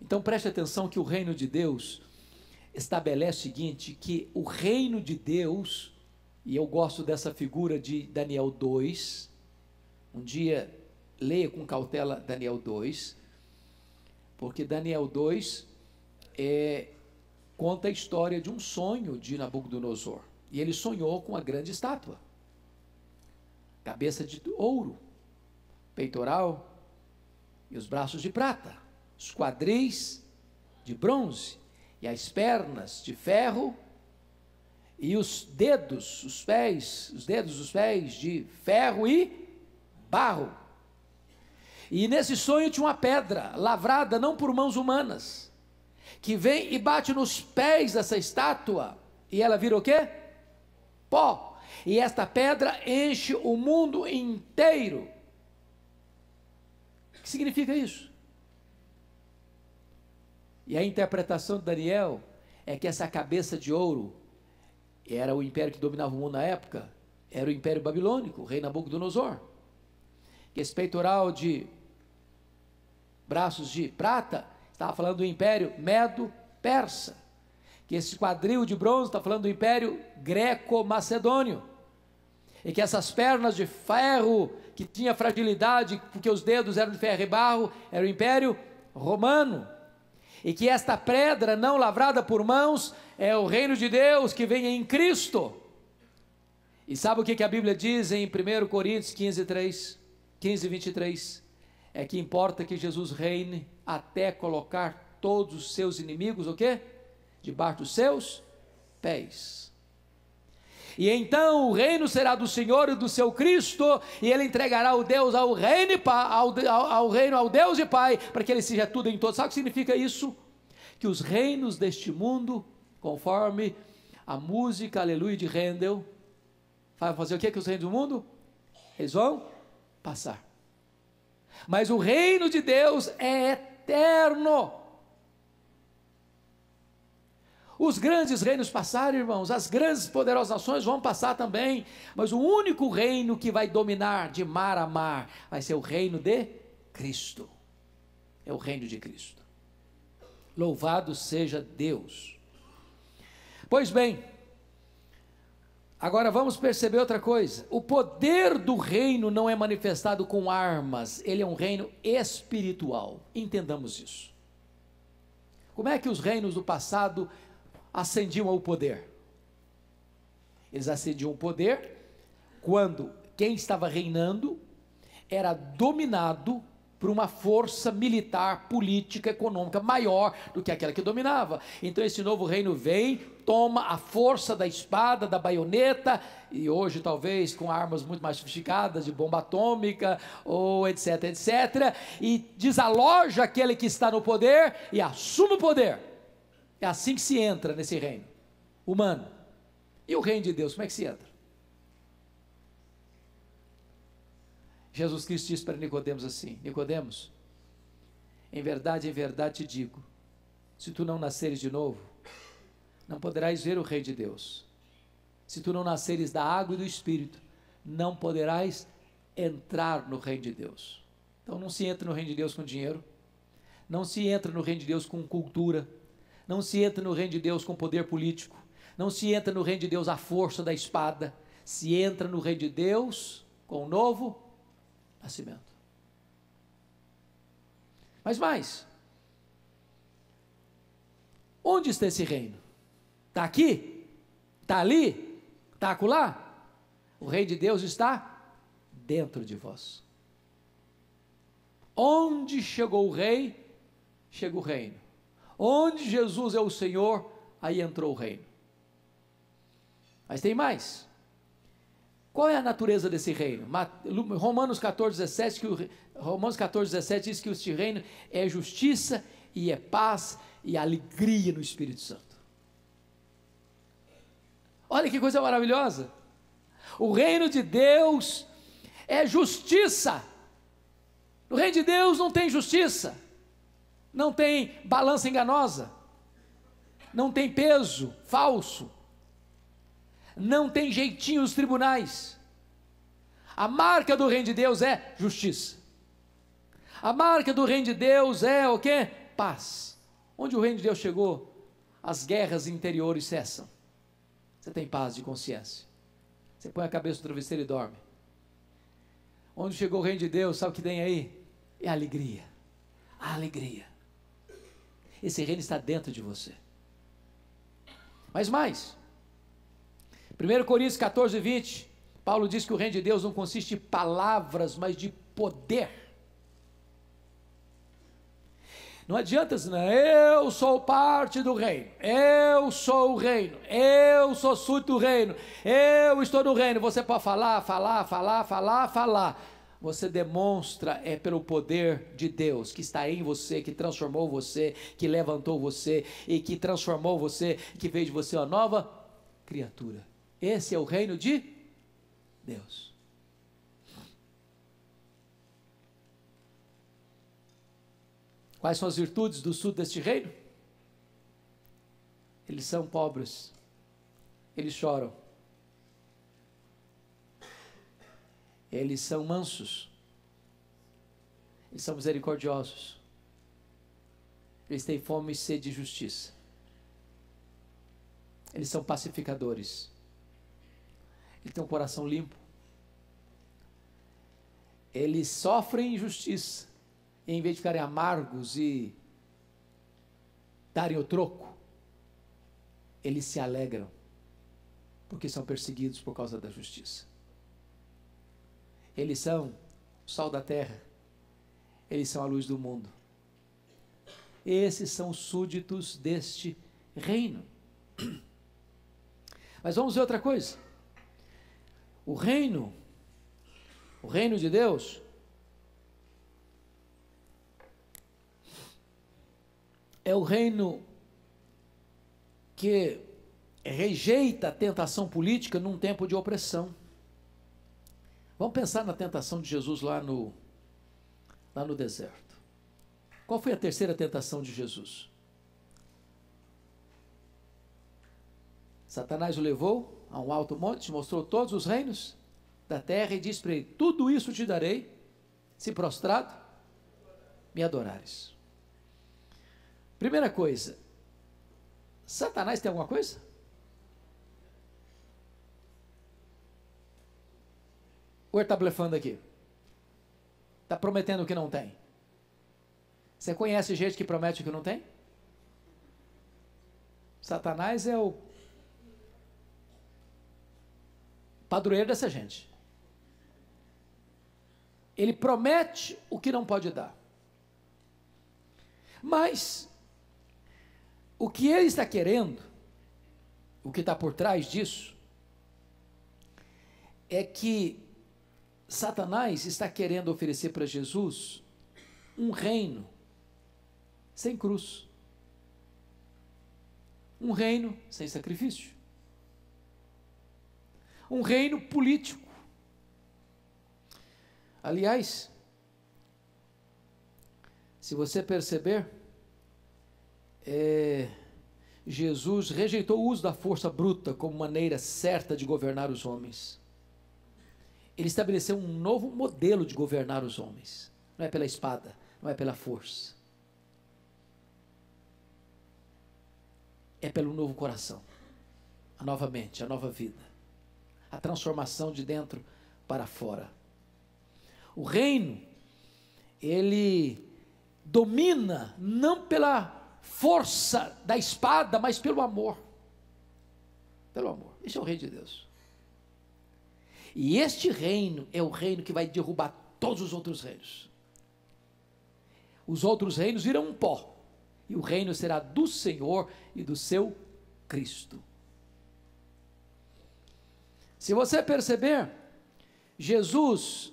Speaker 1: Então preste atenção que o reino de Deus estabelece o seguinte, que o reino de Deus, e eu gosto dessa figura de Daniel 2, um dia leia com cautela Daniel 2, porque Daniel 2 conta a história de um sonho de Nabucodonosor, e ele sonhou com uma grande estátua, cabeça de ouro, peitoral e os braços de prata, os quadris de bronze e as pernas de ferro e os dedos dos pés de ferro e barro. E nesse sonho tinha uma pedra lavrada não por mãos humanas, que vem e bate nos pés dessa estátua e ela vira o quê? Pó. E esta pedra enche o mundo inteiro. O que significa isso? E a interpretação de Daniel é que essa cabeça de ouro era o império que dominava o mundo na época, era o império babilônico, o rei Nabucodonosor. Que esse peitoral de braços de prata estava falando do império medo-persa. Que esse quadril de bronze está falando do império greco-macedônio. E que essas pernas de ferro, que tinha fragilidade, porque os dedos eram de ferro e barro, era o império romano. E que esta pedra não lavrada por mãos é o reino de Deus que vem em Cristo. E sabe o que a Bíblia diz em 1 Coríntios 15:23? É que importa que Jesus reine até colocar todos os seus inimigos, o quê? Debaixo dos seus pés. E então o reino será do Senhor e do seu Cristo, e ele entregará o Deus ao reino ao Deus e Pai, para que ele seja tudo em todos. Sabe o que significa isso? Que os reinos deste mundo, conforme a música Aleluia de Handel, vai fazer o que os reinos do mundo? Eles vão passar. Mas o reino de Deus é eterno. Os grandes reinos passaram, irmãos, as grandes e poderosas nações vão passar também, mas o único reino que vai dominar de mar a mar vai ser o reino de Cristo. É o reino de Cristo. Louvado seja Deus. Pois bem, agora vamos perceber outra coisa. O poder do reino não é manifestado com armas, ele é um reino espiritual. Entendamos isso. Como é que os reinos do passado ascendiam ao poder? Eles ascendiam ao poder quando quem estava reinando era dominado por uma força militar, política, econômica maior do que aquela que dominava. Então esse novo reino vem, toma a força da espada, da baioneta, e hoje talvez com armas muito mais sofisticadas, de bomba atômica, ou etc, etc, e desaloja aquele que está no poder e assume o poder. É assim que se entra nesse reino humano. E o reino de Deus, como é que se entra? Jesus Cristo disse para Nicodemos assim: Nicodemos, em verdade te digo, se tu não nasceres de novo, não poderás ver o reino de Deus. Se tu não nasceres da água e do Espírito, não poderás entrar no reino de Deus. Então não se entra no reino de Deus com dinheiro, não se entra no reino de Deus com cultura, não se entra no reino de Deus com poder político, não se entra no reino de Deus à força da espada, se entra no reino de Deus com o novo nascimento. Mas mais, onde está esse reino? Está aqui? Está ali? Está acolá? O reino de Deus está dentro de vós. Onde chegou o rei, chega o reino. Onde Jesus é o Senhor, aí entrou o reino. Mas tem mais. Qual é a natureza desse reino? Romanos 14,17 diz que este reino é justiça e é paz e alegria no Espírito Santo. Olha que coisa maravilhosa. O reino de Deus é justiça. No reino de Deus não tem justiça, não tem balança enganosa, não tem peso falso, não tem jeitinho nos tribunais. A marca do reino de Deus é justiça. A marca do reino de Deus é o quê? Paz. Onde o reino de Deus chegou, as guerras interiores cessam. Você tem paz de consciência. Você põe a cabeça no travesseiro e dorme. Onde chegou o reino de Deus, sabe o que tem aí? É a alegria. A alegria. Esse reino está dentro de você. Mas mais. 1 Coríntios 14:20, Paulo diz que o reino de Deus não consiste de palavras, mas de poder. Não adianta dizer, eu sou parte do reino, eu sou o reino, eu sou súdito do reino, eu estou no reino. Você pode falar. Você demonstra pelo poder de Deus que está em você, que transformou você, que levantou você e que transformou você, que fez de você uma nova criatura. Esse é o reino de Deus. Quais são as virtudes do sul deste reino? Eles são pobres, eles choram, eles são mansos, eles são misericordiosos, eles têm fome e sede de justiça, eles são pacificadores, eles têm um coração limpo, eles sofrem injustiça, e em vez de ficarem amargos e darem o troco, eles se alegram, porque são perseguidos por causa da justiça. Eles são o sal da terra, eles são a luz do mundo. Esses são os súditos deste reino. Mas vamos ver outra coisa. O reino de Deus é o reino que rejeita a tentação política num tempo de opressão. Vamos pensar na tentação de Jesus lá no deserto. Qual foi a terceira tentação de Jesus? Satanás o levou a um alto monte, mostrou todos os reinos da terra e disse para ele: tudo isso te darei, se prostrado me adorares. Primeira coisa, Satanás tem alguma coisa? Ou ele está blefando aqui? Está prometendo o que não tem? Você conhece gente que promete o que não tem? Satanás é o padroeiro dessa gente. Ele promete o que não pode dar. Mas, o que ele está querendo, o que está por trás disso, é que Satanás está querendo oferecer para Jesus um reino sem cruz, um reino sem sacrifício, um reino político. Aliás, se você perceber, Jesus rejeitou o uso da força bruta como maneira certa de governar os homens. Ele estabeleceu um novo modelo de governar os homens. Não é pela espada, não é pela força. É pelo novo coração, a nova mente, a nova vida, a transformação de dentro para fora. O reino, ele domina não pela força da espada, mas pelo amor. Pelo amor. Esse é o reino de Deus. E este reino é o reino que vai derrubar todos os outros reinos. Os outros reinos virão um pó, e o reino será do Senhor e do seu Cristo. Se você perceber, Jesus,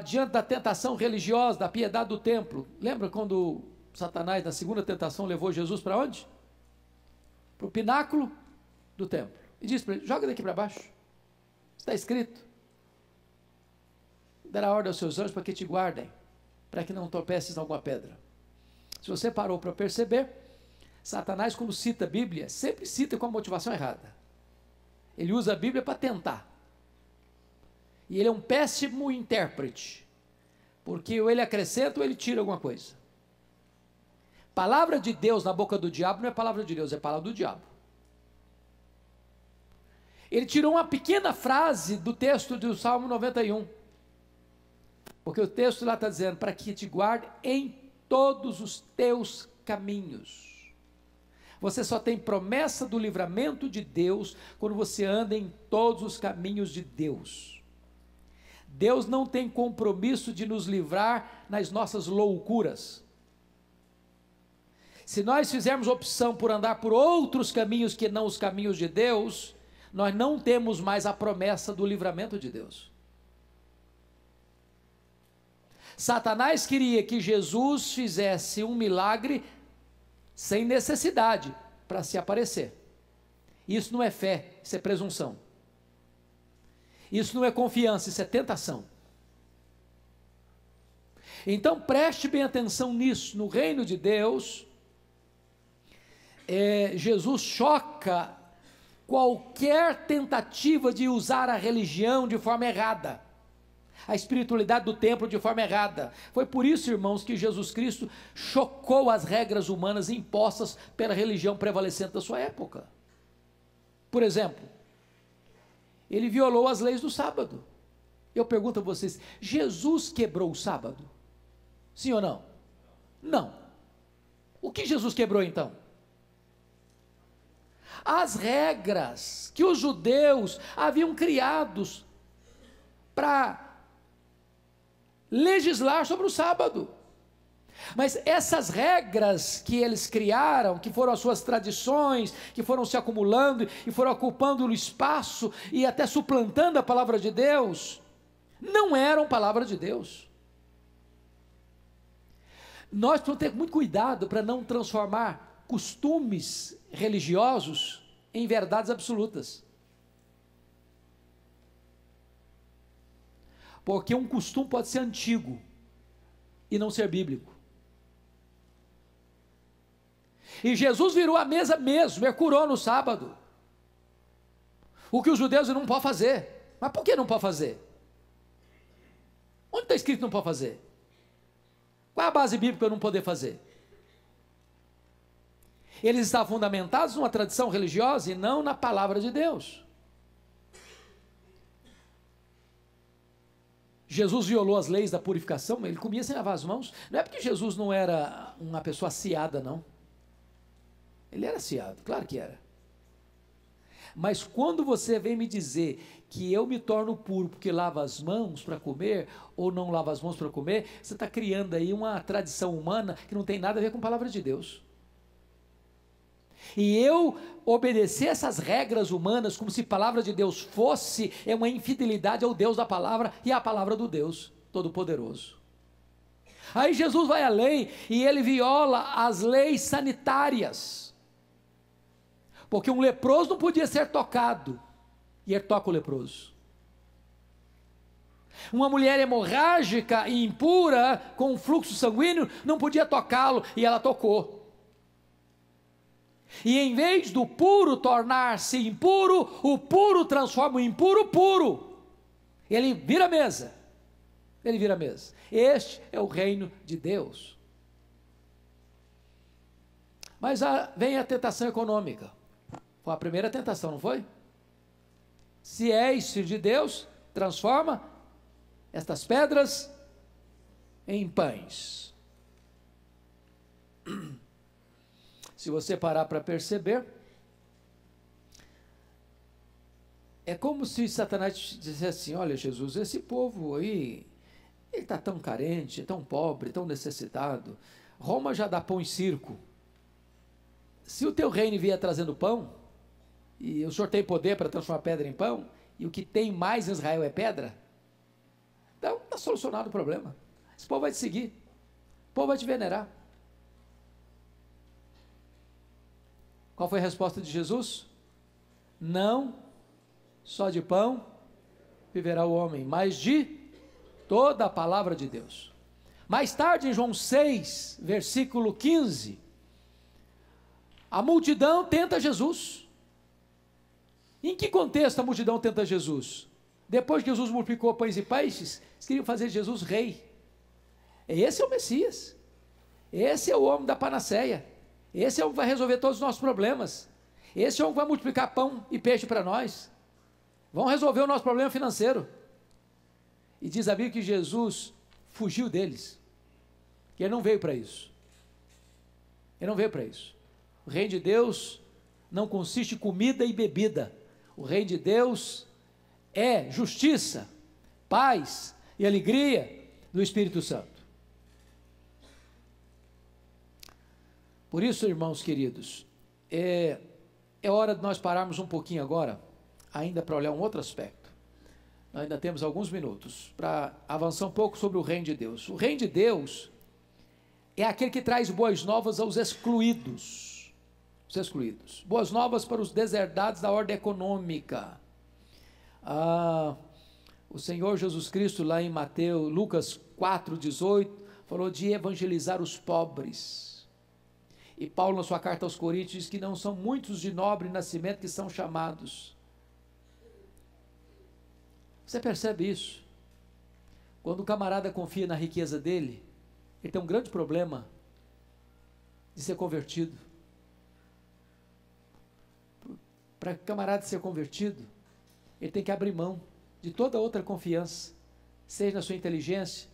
Speaker 1: diante da tentação religiosa, da piedade do templo, lembra quando Satanás, na segunda tentação, levou Jesus para onde? Para o pináculo do templo. E disse para ele: joga daqui para baixo. Está escrito: dará ordem aos seus anjos para que te guardem, para que não tropeces em alguma pedra. Se você parou para perceber, Satanás, quando cita a Bíblia, sempre cita com a motivação errada. Ele usa a Bíblia para tentar. E ele é um péssimo intérprete, porque ou ele acrescenta ou ele tira alguma coisa. Palavra de Deus na boca do diabo não é palavra de Deus, é palavra do diabo. Ele tirou uma pequena frase do texto do Salmo 91, porque o texto lá está dizendo: para que te guarde em todos os teus caminhos. Você só tem promessa do livramento de Deus quando você anda em todos os caminhos de Deus. Deus não tem compromisso de nos livrar nas nossas loucuras. Se nós fizermos opção por andar por outros caminhos que não os caminhos de Deus, nós não temos mais a promessa do livramento de Deus. Satanás queria que Jesus fizesse um milagre sem necessidade para se aparecer. Isso não é fé, isso é presunção. Isso não é confiança, isso é tentação. Então preste bem atenção nisso. No reino de Deus, Jesus choca qualquer tentativa de usar a religião de forma errada, a espiritualidade do templo de forma errada. Foi por isso, irmãos, que Jesus Cristo chocou as regras humanas impostas pela religião prevalecente da sua época. Por exemplo, ele violou as leis do sábado. Eu pergunto a vocês: Jesus quebrou o sábado? Sim ou não? Não. O que Jesus quebrou então? As regras que os judeus haviam criados para legislar sobre o sábado. Mas essas regras que eles criaram, que foram as suas tradições, que foram se acumulando e foram ocupando o espaço e até suplantando a palavra de Deus, não eram palavra de Deus. Nós precisamos ter muito cuidado para não transformar costumes religiosos em verdades absolutas. Porque um costume pode ser antigo e não ser bíblico. E Jesus virou a mesa mesmo, e curou no sábado. O que os judeus não podem fazer. Mas por que não pode fazer? Onde está escrito que não pode fazer? Qual é a base bíblica para não poder fazer? Eles estavam fundamentados numa tradição religiosa e não na palavra de Deus. Jesus violou as leis da purificação, ele comia sem lavar as mãos. Não é porque Jesus não era uma pessoa aciada, não. Ele era aciado, claro que era. Mas quando você vem me dizer que eu me torno puro porque lavo as mãos para comer, ou não lavo as mãos para comer, você está criando aí uma tradição humana que não tem nada a ver com a palavra de Deus. E eu obedecer essas regras humanas como se a palavra de Deus fosse, é uma infidelidade ao Deus da palavra e à palavra do Deus Todo-Poderoso. Aí Jesus vai além e ele viola as leis sanitárias, porque um leproso não podia ser tocado, e ele toca o leproso. Uma mulher hemorrágica e impura, com fluxo sanguíneo, não podia tocá-lo, e ela tocou. E em vez do puro tornar-se impuro, o puro transforma o impuro puro. Ele vira a mesa. Ele vira a mesa. Este é o reino de Deus. Mas vem a tentação econômica. Foi a primeira tentação, não foi? Se és filho de Deus, transforma estas pedras em pães. Se você parar para perceber, é como se Satanás dissesse assim: olha, Jesus, esse povo aí, ele está tão carente, tão pobre, tão necessitado. Roma já dá pão em circo. Se o teu reino vier trazendo pão, e o Senhor tem poder para transformar pedra em pão, e o que tem mais em Israel é pedra, então está solucionado o problema. Esse povo vai te seguir, o povo vai te venerar. Qual foi a resposta de Jesus? Não só de pão viverá o homem, mas de toda a palavra de Deus. Mais tarde, em João 6, versículo 15, a multidão tenta Jesus. Em que contexto a multidão tenta Jesus? Depois que Jesus multiplicou pães e peixes, eles queriam fazer Jesus rei. Esse é o Messias. Esse é o homem da panaceia. Esse é o que vai resolver todos os nossos problemas. Esse é o que vai multiplicar pão e peixe para nós. Vão resolver o nosso problema financeiro. E diz a Bíblia que Jesus fugiu deles. Que ele não veio para isso. Ele não veio para isso. O reino de Deus não consiste em comida e bebida. O reino de Deus é justiça, paz e alegria do Espírito Santo. Por isso, irmãos queridos, é hora de nós pararmos um pouquinho agora, ainda para olhar um outro aspecto. Nós ainda temos alguns minutos para avançar um pouco sobre o reino de Deus. O reino de Deus é aquele que traz boas novas aos excluídos. Os excluídos. Boas novas para os deserdados da ordem econômica. O Senhor Jesus Cristo, lá em Lucas 4,18, falou de evangelizar os pobres. E Paulo, na sua carta aos Coríntios, diz que não são muitos de nobre nascimento que são chamados. Você percebe isso? Quando o camarada confia na riqueza dele, ele tem um grande problema de ser convertido. Para o camarada ser convertido, ele tem que abrir mão de toda outra confiança, seja na sua inteligência,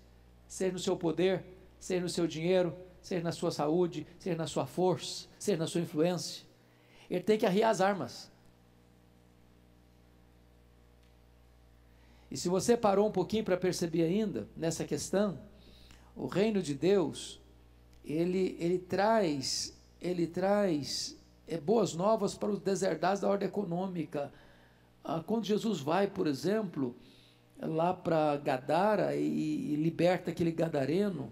Speaker 1: seja no seu poder, seja no seu dinheiro, seja na sua saúde, seja na sua força, seja na sua influência. Ele tem que arriar as armas. E se você parou um pouquinho para perceber ainda, nessa questão, o reino de Deus, ele traz boas novas para os deserdados da ordem econômica. Quando Jesus vai, por exemplo, lá para Gadara e liberta aquele gadareno,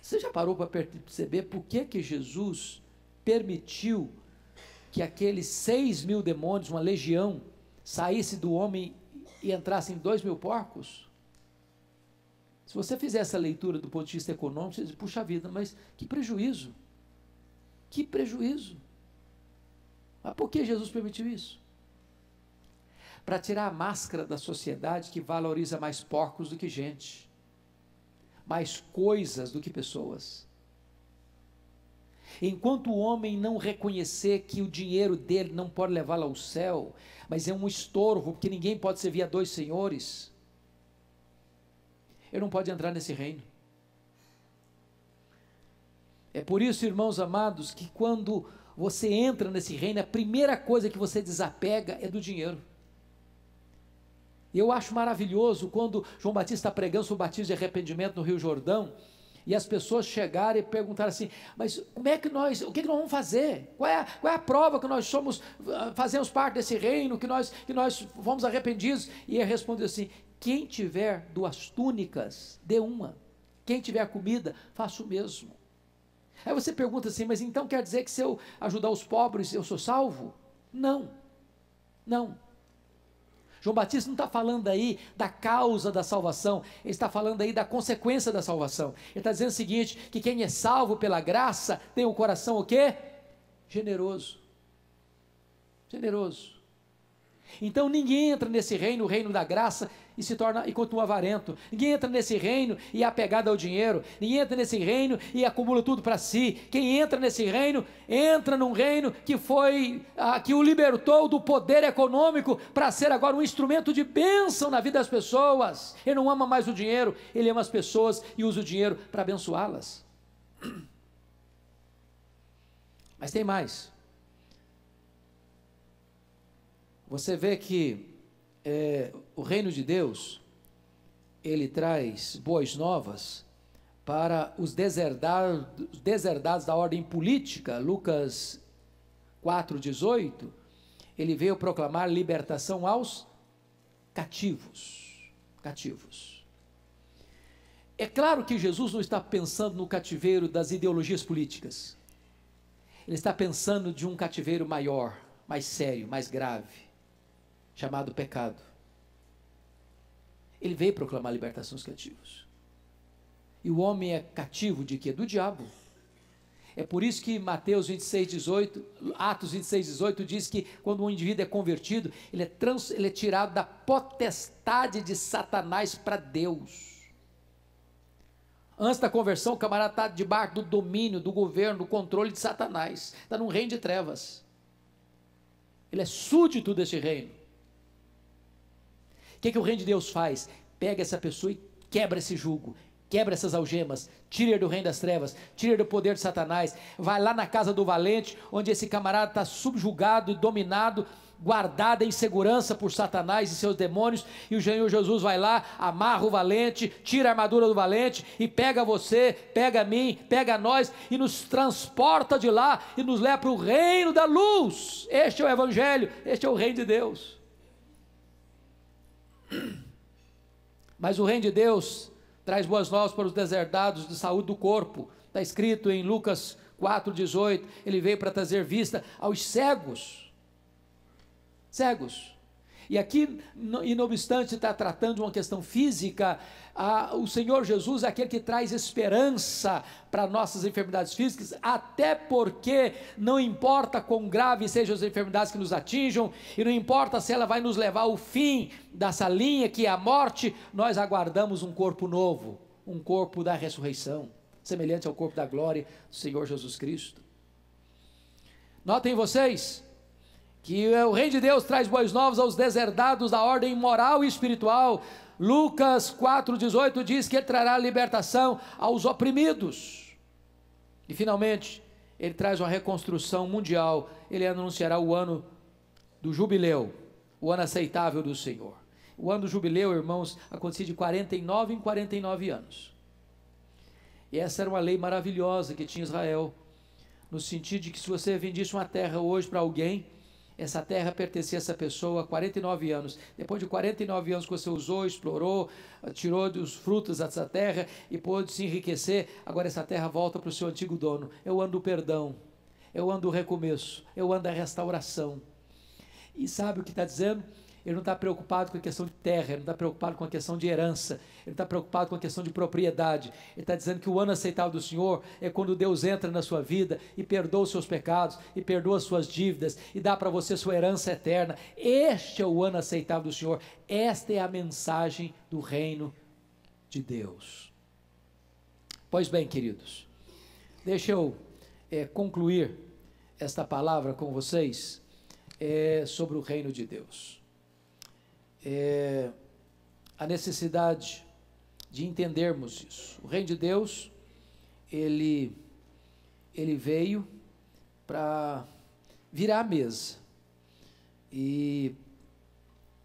Speaker 1: você já parou para perceber por que Jesus permitiu que aqueles 6.000 demônios, uma legião, saísse do homem e entrassem 2.000 porcos? Se você fizer essa leitura do ponto de vista econômico, você diz: puxa vida, mas que prejuízo, que prejuízo. Mas por que Jesus permitiu isso? Para tirar a máscara da sociedade que valoriza mais porcos do que gente, mais coisas do que pessoas. Enquanto o homem não reconhecer que o dinheiro dele não pode levá-lo ao céu, mas é um estorvo, porque ninguém pode servir a dois senhores, ele não pode entrar nesse reino. É por isso, irmãos amados, que quando você entra nesse reino, a primeira coisa que você desapega é do dinheiro. Eu acho maravilhoso quando João Batista está pregando sobre o batismo de arrependimento no Rio Jordão, e as pessoas chegarem e perguntaram assim, mas o que nós vamos fazer? Qual é a prova que nós fazemos parte desse reino, que nós fomos arrependidos? E ele respondeu assim, quem tiver 2 túnicas, dê uma. Quem tiver comida, faça o mesmo. Aí você pergunta assim, mas então quer dizer que se eu ajudar os pobres, eu sou salvo? Não, não. João Batista não está falando aí da causa da salvação, ele está falando aí da consequência da salvação. Ele está dizendo o seguinte, que quem é salvo pela graça, tem o coração o quê? Generoso. Generoso. Então ninguém entra nesse reino, o reino da graça, e continua avarento. Ninguém entra nesse reino e é apegado ao dinheiro. Ninguém entra nesse reino e acumula tudo para si. Quem entra nesse reino, entra num reino que o libertou do poder econômico para ser agora um instrumento de bênção na vida das pessoas. Ele não ama mais o dinheiro, ele ama as pessoas e usa o dinheiro para abençoá-las. Mas tem mais. Você vê que o reino de Deus, ele traz boas novas para os deserdados da ordem política. Lucas 4,18, ele veio proclamar libertação aos cativos. É claro que Jesus não está pensando no cativeiro das ideologias políticas, ele está pensando de um cativeiro maior, mais sério, mais grave, chamado pecado. Ele veio proclamar a libertação dos cativos. E o homem é cativo de quê? Do diabo. É por isso que Atos 26,18 diz que quando um indivíduo é convertido, ele é tirado da potestade de Satanás para Deus. Antes da conversão, o camarada está debaixo do domínio, do governo, do controle de Satanás. Está num reino de trevas. Ele é súdito desse reino. O que o reino de Deus faz? Pega essa pessoa e quebra esse jugo, quebra essas algemas, tira ele do reino das trevas, tira ele do poder de Satanás, vai lá na casa do valente, onde esse camarada está subjugado e dominado, guardado em segurança por Satanás e seus demônios, e o Senhor Jesus vai lá, amarra o valente, tira a armadura do valente, e pega você, pega a mim, pega a nós, e nos transporta de lá, e nos leva para o reino da luz. Este é o Evangelho, este é o reino de Deus. Mas o reino de Deus traz boas novas para os deserdados de saúde do corpo. Está escrito em Lucas 4,18, ele veio para trazer vista aos cegos. E aqui, e não obstante estar tratando de uma questão física, o Senhor Jesus é aquele que traz esperança para nossas enfermidades físicas, até porque não importa quão graves sejam as enfermidades que nos atinjam, e não importa se ela vai nos levar ao fim dessa linha que é a morte, nós aguardamos um corpo novo, um corpo da ressurreição, semelhante ao corpo da glória do Senhor Jesus Cristo. Notem vocês que o reino de Deus traz boas novas aos deserdados da ordem moral e espiritual. Lucas 4,18 diz que ele trará libertação aos oprimidos. E finalmente, ele traz uma reconstrução mundial. Ele anunciará o ano do jubileu, o ano aceitável do Senhor. O ano do jubileu, irmãos, acontecia de 49 em 49 anos. E essa era uma lei maravilhosa que tinha Israel, no sentido de que se você vendisse uma terra hoje para alguém, essa terra pertencia a essa pessoa há 49 anos. Depois de 49 anos que você usou, explorou, tirou dos frutos dessa terra e pôde se enriquecer, agora essa terra volta para o seu antigo dono. É o ano do perdão, é o ano do recomeço, é o ano da restauração. E sabe o que está dizendo? Ele não está preocupado com a questão de terra, ele não está preocupado com a questão de herança, ele está preocupado com a questão de propriedade. Ele está dizendo que o ano aceitável do Senhor é quando Deus entra na sua vida e perdoa os seus pecados, e perdoa as suas dívidas, e dá para você sua herança eterna. Este é o ano aceitável do Senhor. Esta é a mensagem do reino de Deus. Pois bem, queridos, deixa eu concluir esta palavra com vocês sobre o reino de Deus. A necessidade de entendermos isso. O reino de Deus, ele veio para virar a mesa e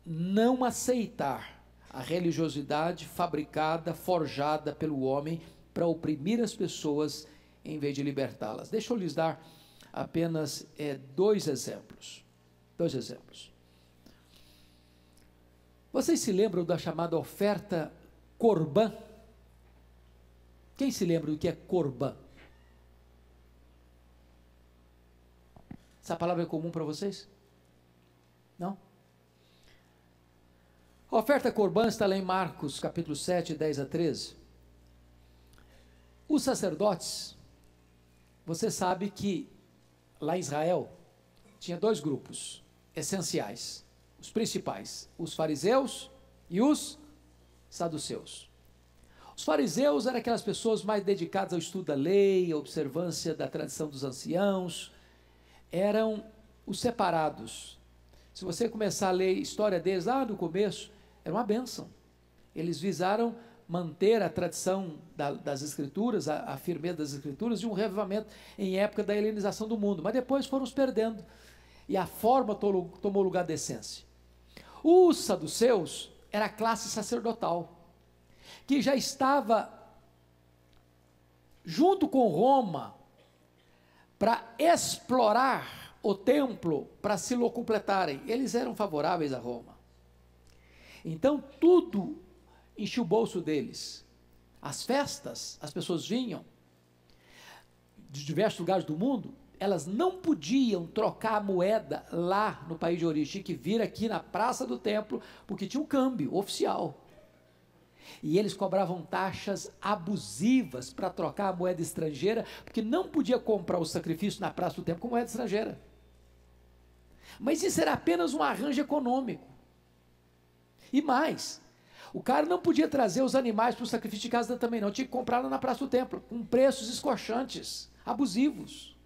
Speaker 1: não aceitar a religiosidade fabricada, forjada pelo homem para oprimir as pessoas em vez de libertá-las. Deixa eu lhes dar apenas dois exemplos. Vocês se lembram da chamada oferta corbã? Quem se lembra do que é corbã? Essa palavra é comum para vocês? Não? A oferta corbã está lá em Marcos, capítulo 7, 10 a 13. Os sacerdotes, você sabe que lá em Israel tinha dois grupos essenciais, os principais, os fariseus e os saduceus. Os fariseus eram aquelas pessoas mais dedicadas ao estudo da lei, à observância da tradição dos anciãos, eram os separados. Se você começar a ler a história deles lá no começo, era uma bênção. Eles visaram manter a tradição das escrituras, a firmeza das escrituras, de um revivamento em época da helenização do mundo, mas depois foram os perdendo, e a forma tomou lugar da essência. Os saduceus era a classe sacerdotal, que já estava junto com Roma para explorar o templo para se locupletarem. Eles eram favoráveis a Roma. Então tudo enchia o bolso deles. As festas, as pessoas vinham de diversos lugares do mundo, elas não podiam trocar a moeda lá no país de origem, tinha que vir aqui na praça do templo, porque tinha um câmbio oficial. E eles cobravam taxas abusivas para trocar a moeda estrangeira, porque não podia comprar o sacrifício na praça do templo com moeda estrangeira. Mas isso era apenas um arranjo econômico. E mais, o cara não podia trazer os animais para o sacrifício de casa também não, tinha que comprar lá na praça do templo, com preços escorchantes, abusivos.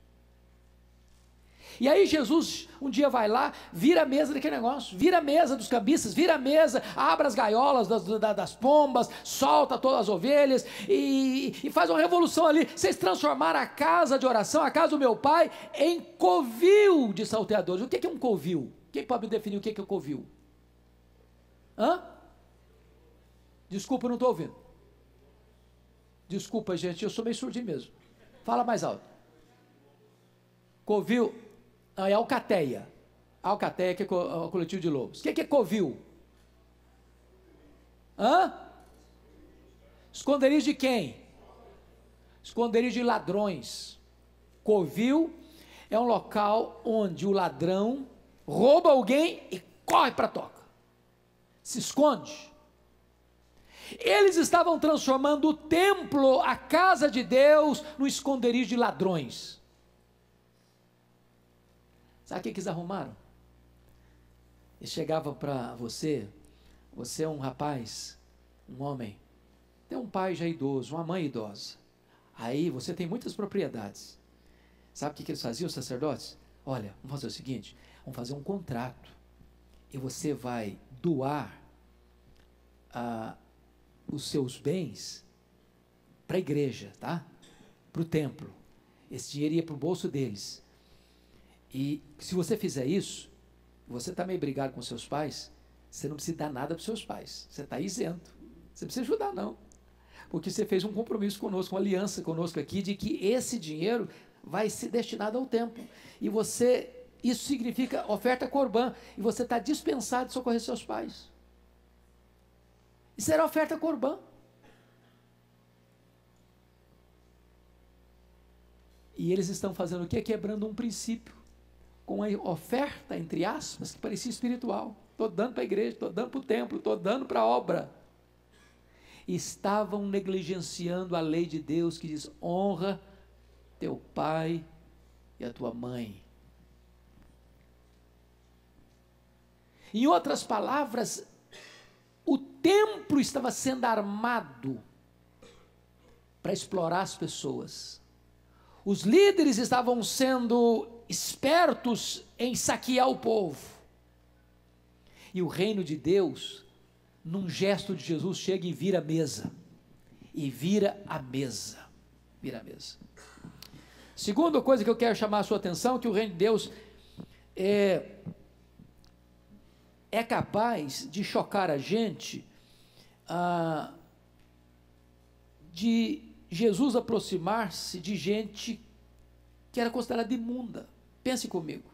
Speaker 1: E aí Jesus um dia vai lá, vira a mesa daquele negócio, vira a mesa dos cambistas, vira a mesa, abre as gaiolas das pombas, solta todas as ovelhas e faz uma revolução ali. Vocês transformaram a casa de oração, a casa do meu pai, em covil de salteadores. O que é um covil? Quem pode me definir o que é um covil? Hã? Desculpa, eu não estou ouvindo. Desculpa, gente, eu sou meio surdinho mesmo. Fala mais alto. Covil é alcateia. Alcateia, que é o coletivo de lobos. O que é covil? Hã? Esconderijo de quem? Esconderijo de ladrões. Covil é um local onde o ladrão rouba alguém e corre para a toca. Se esconde. Eles estavam transformando o templo, a casa de Deus, no esconderijo de ladrões. Sabe o que eles arrumaram? Eles chegavam para você é um rapaz, um homem, tem um pai já idoso, uma mãe idosa, aí você tem muitas propriedades. Sabe o que eles faziam, os sacerdotes? Olha, vamos fazer o seguinte, vamos fazer um contrato, e você vai doar os seus bens para a igreja, tá? Para o templo. Esse dinheiro ia para o bolso deles. E se você fizer isso, você está meio brigado com seus pais, você não precisa dar nada para os seus pais, você está isento, você não precisa ajudar não, porque você fez um compromisso conosco, uma aliança conosco aqui, de que esse dinheiro vai ser destinado ao templo, e isso significa oferta corbã, e você está dispensado de socorrer seus pais. Isso era oferta corbã. E eles estão fazendo o quê? Quebrando um princípio, com a oferta, entre aspas, que parecia espiritual. Estou dando para a igreja, estou dando para o templo, estou dando para a obra. Estavam negligenciando a lei de Deus que diz: honra teu pai e a tua mãe. Em outras palavras, o templo estava sendo armado para explorar as pessoas. Os líderes estavam sendo espertos em saquear o povo. E o reino de Deus, num gesto de Jesus, chega e vira a mesa. E vira a mesa. Vira a mesa. Segunda coisa que eu quero chamar a sua atenção, que o reino de Deus é capaz de chocar a gente, de Jesus aproximar-se de gente que era considerada imunda. Pense comigo,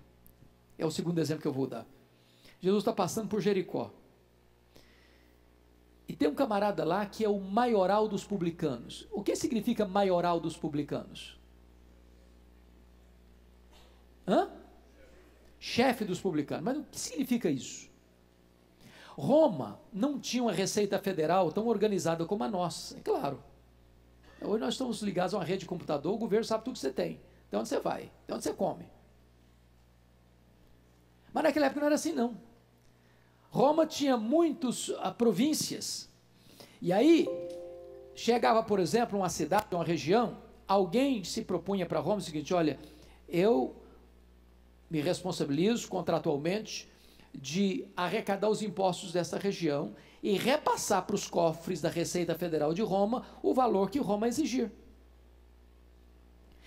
Speaker 1: é o segundo exemplo que eu vou dar. Jesus está passando por Jericó, e tem um camarada lá que é o maioral dos publicanos. O que significa maioral dos publicanos? Chefe dos publicanos. Mas o que significa isso? Roma não tinha uma receita federal tão organizada como a nossa, é claro. Hoje nós estamos ligados a uma rede de computador, o governo sabe tudo que você tem, de onde você vai, de onde você come. Mas naquela época não era assim, não. Roma tinha muitas províncias, e aí chegava, por exemplo, uma cidade, uma região, alguém se propunha para Roma o seguinte: olha, eu me responsabilizo contratualmente de arrecadar os impostos dessa região e repassar para os cofres da Receita Federal de Roma o valor que Roma exigir.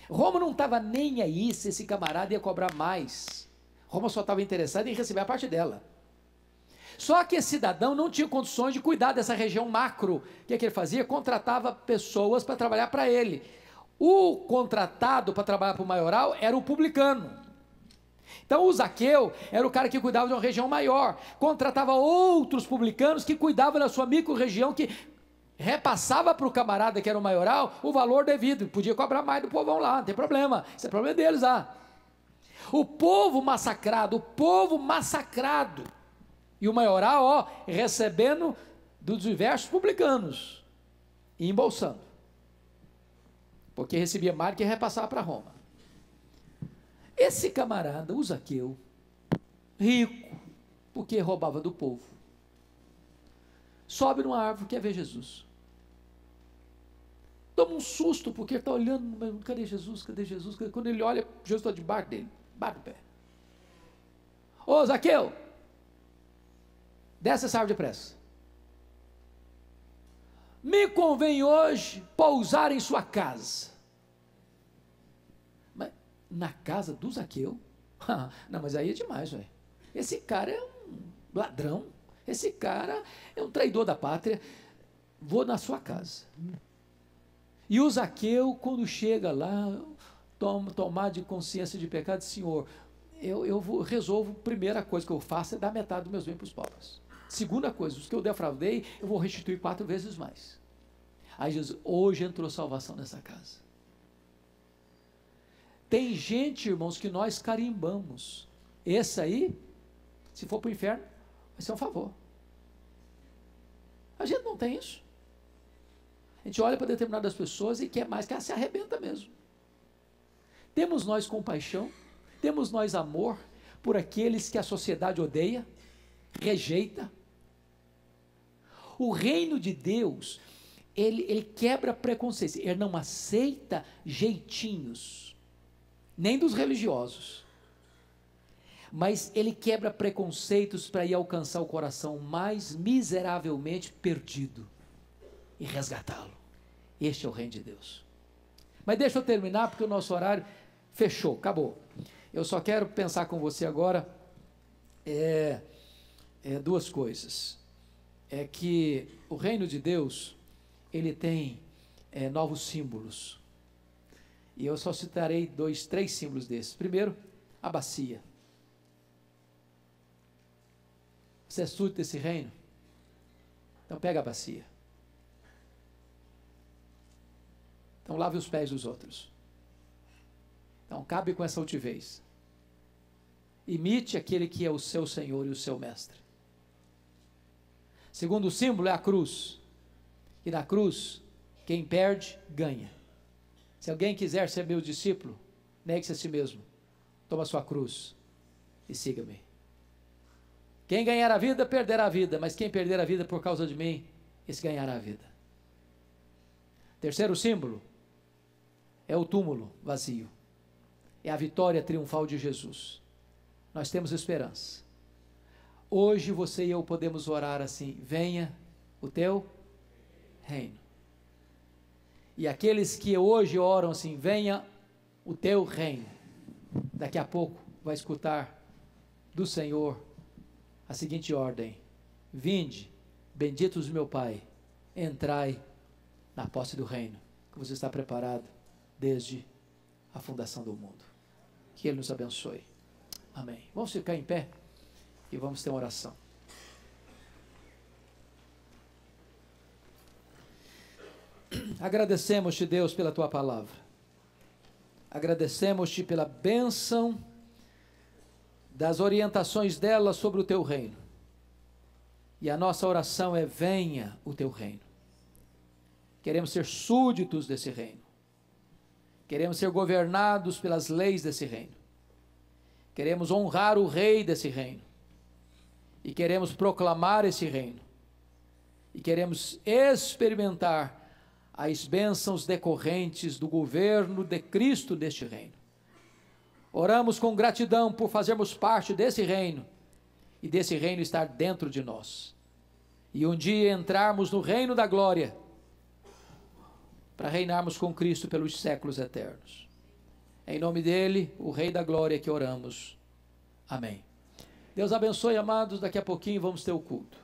Speaker 1: Roma não estava nem aí se esse camarada ia cobrar mais. Roma só estava interessada em receber a parte dela. Só que esse cidadão não tinha condições de cuidar dessa região macro. O que ele fazia? Contratava pessoas para trabalhar para ele. O contratado para trabalhar para o maioral era o publicano. Então o Zaqueu era o cara que cuidava de uma região maior, contratava outros publicanos que cuidavam da sua micro-região, que repassava para o camarada que era o maioral o valor devido, podia cobrar mais do povão lá, não tem problema, isso é problema deles lá. O povo massacrado, e o maioral, recebendo dos diversos publicanos e embolsando, porque recebia mais do que repassava para Roma. Esse camarada, o Zaqueu, rico, porque roubava do povo, sobe numa árvore, quer ver Jesus. Toma um susto, porque ele está olhando, mas cadê Jesus? Cadê Jesus? Quando ele olha, Jesus está debaixo dele, bate o pé. Ô Zaqueu, desce essa árvore depressa. Me convém hoje pousar em sua casa. Na casa do Zaqueu? Não, mas aí é demais, velho. Esse cara é um ladrão, esse cara é um traidor da pátria. Vou na sua casa. E o Zaqueu, quando chega lá, tomar de consciência de pecado, Senhor, eu resolvo, primeira coisa que eu faço é dar metade dos meus bens para os pobres. Segunda coisa, os que eu defraudei, eu vou restituir 4 vezes mais. Aí Jesus, hoje entrou salvação nessa casa. Tem gente, irmãos, que nós carimbamos. Esse aí, se for para o inferno, vai ser um favor. A gente não tem isso. A gente olha para determinadas pessoas e quer mais que ela se arrebenta mesmo. Temos nós compaixão, temos nós amor por aqueles que a sociedade odeia, rejeita. O reino de Deus, ele quebra preconceitos, ele não aceita jeitinhos, nem dos religiosos, mas ele quebra preconceitos para ir alcançar o coração mais miseravelmente perdido e resgatá-lo. Este é o reino de Deus. Mas deixa eu terminar, porque o nosso horário fechou, acabou. Eu só quero pensar com você agora duas coisas. É que o reino de Deus, ele tem novos símbolos. E eu só citarei 3 símbolos desses. Primeiro, a bacia. Você é súdito desse reino? Então pega a bacia. Então lave os pés dos outros. Então cabe com essa altivez. Imite aquele que é o seu Senhor e o seu Mestre. Segundo símbolo é a cruz. E na cruz, quem perde, ganha. Se alguém quiser ser meu discípulo, negue-se a si mesmo, toma sua cruz e siga-me. Quem ganhar a vida, perderá a vida, mas quem perder a vida por causa de mim, esse ganhará a vida. Terceiro símbolo é o túmulo vazio, é a vitória triunfal de Jesus. Nós temos esperança. Hoje você e eu podemos orar assim: venha o teu reino. E aqueles que hoje oram assim: venha o teu reino. Daqui a pouco vai escutar do Senhor a seguinte ordem: vinde, benditos do meu Pai, entrai na posse do reino que você está preparado desde a fundação do mundo. Que Ele nos abençoe. Amém. Vamos ficar em pé e vamos ter uma oração. Agradecemos-te, Deus, pela tua palavra. Agradecemos-te pela bênção das orientações dela sobre o teu reino. E a nossa oração é: venha o teu reino. Queremos ser súditos desse reino. Queremos ser governados pelas leis desse reino. Queremos honrar o rei desse reino. E queremos proclamar esse reino. E queremos experimentar as bênçãos decorrentes do governo de Cristo neste reino. Oramos com gratidão por fazermos parte desse reino e desse reino estar dentro de nós. E um dia entrarmos no reino da glória para reinarmos com Cristo pelos séculos eternos. Em nome dele, o Rei da Glória, que oramos. Amém. Deus abençoe, amados. Daqui a pouquinho vamos ter o culto.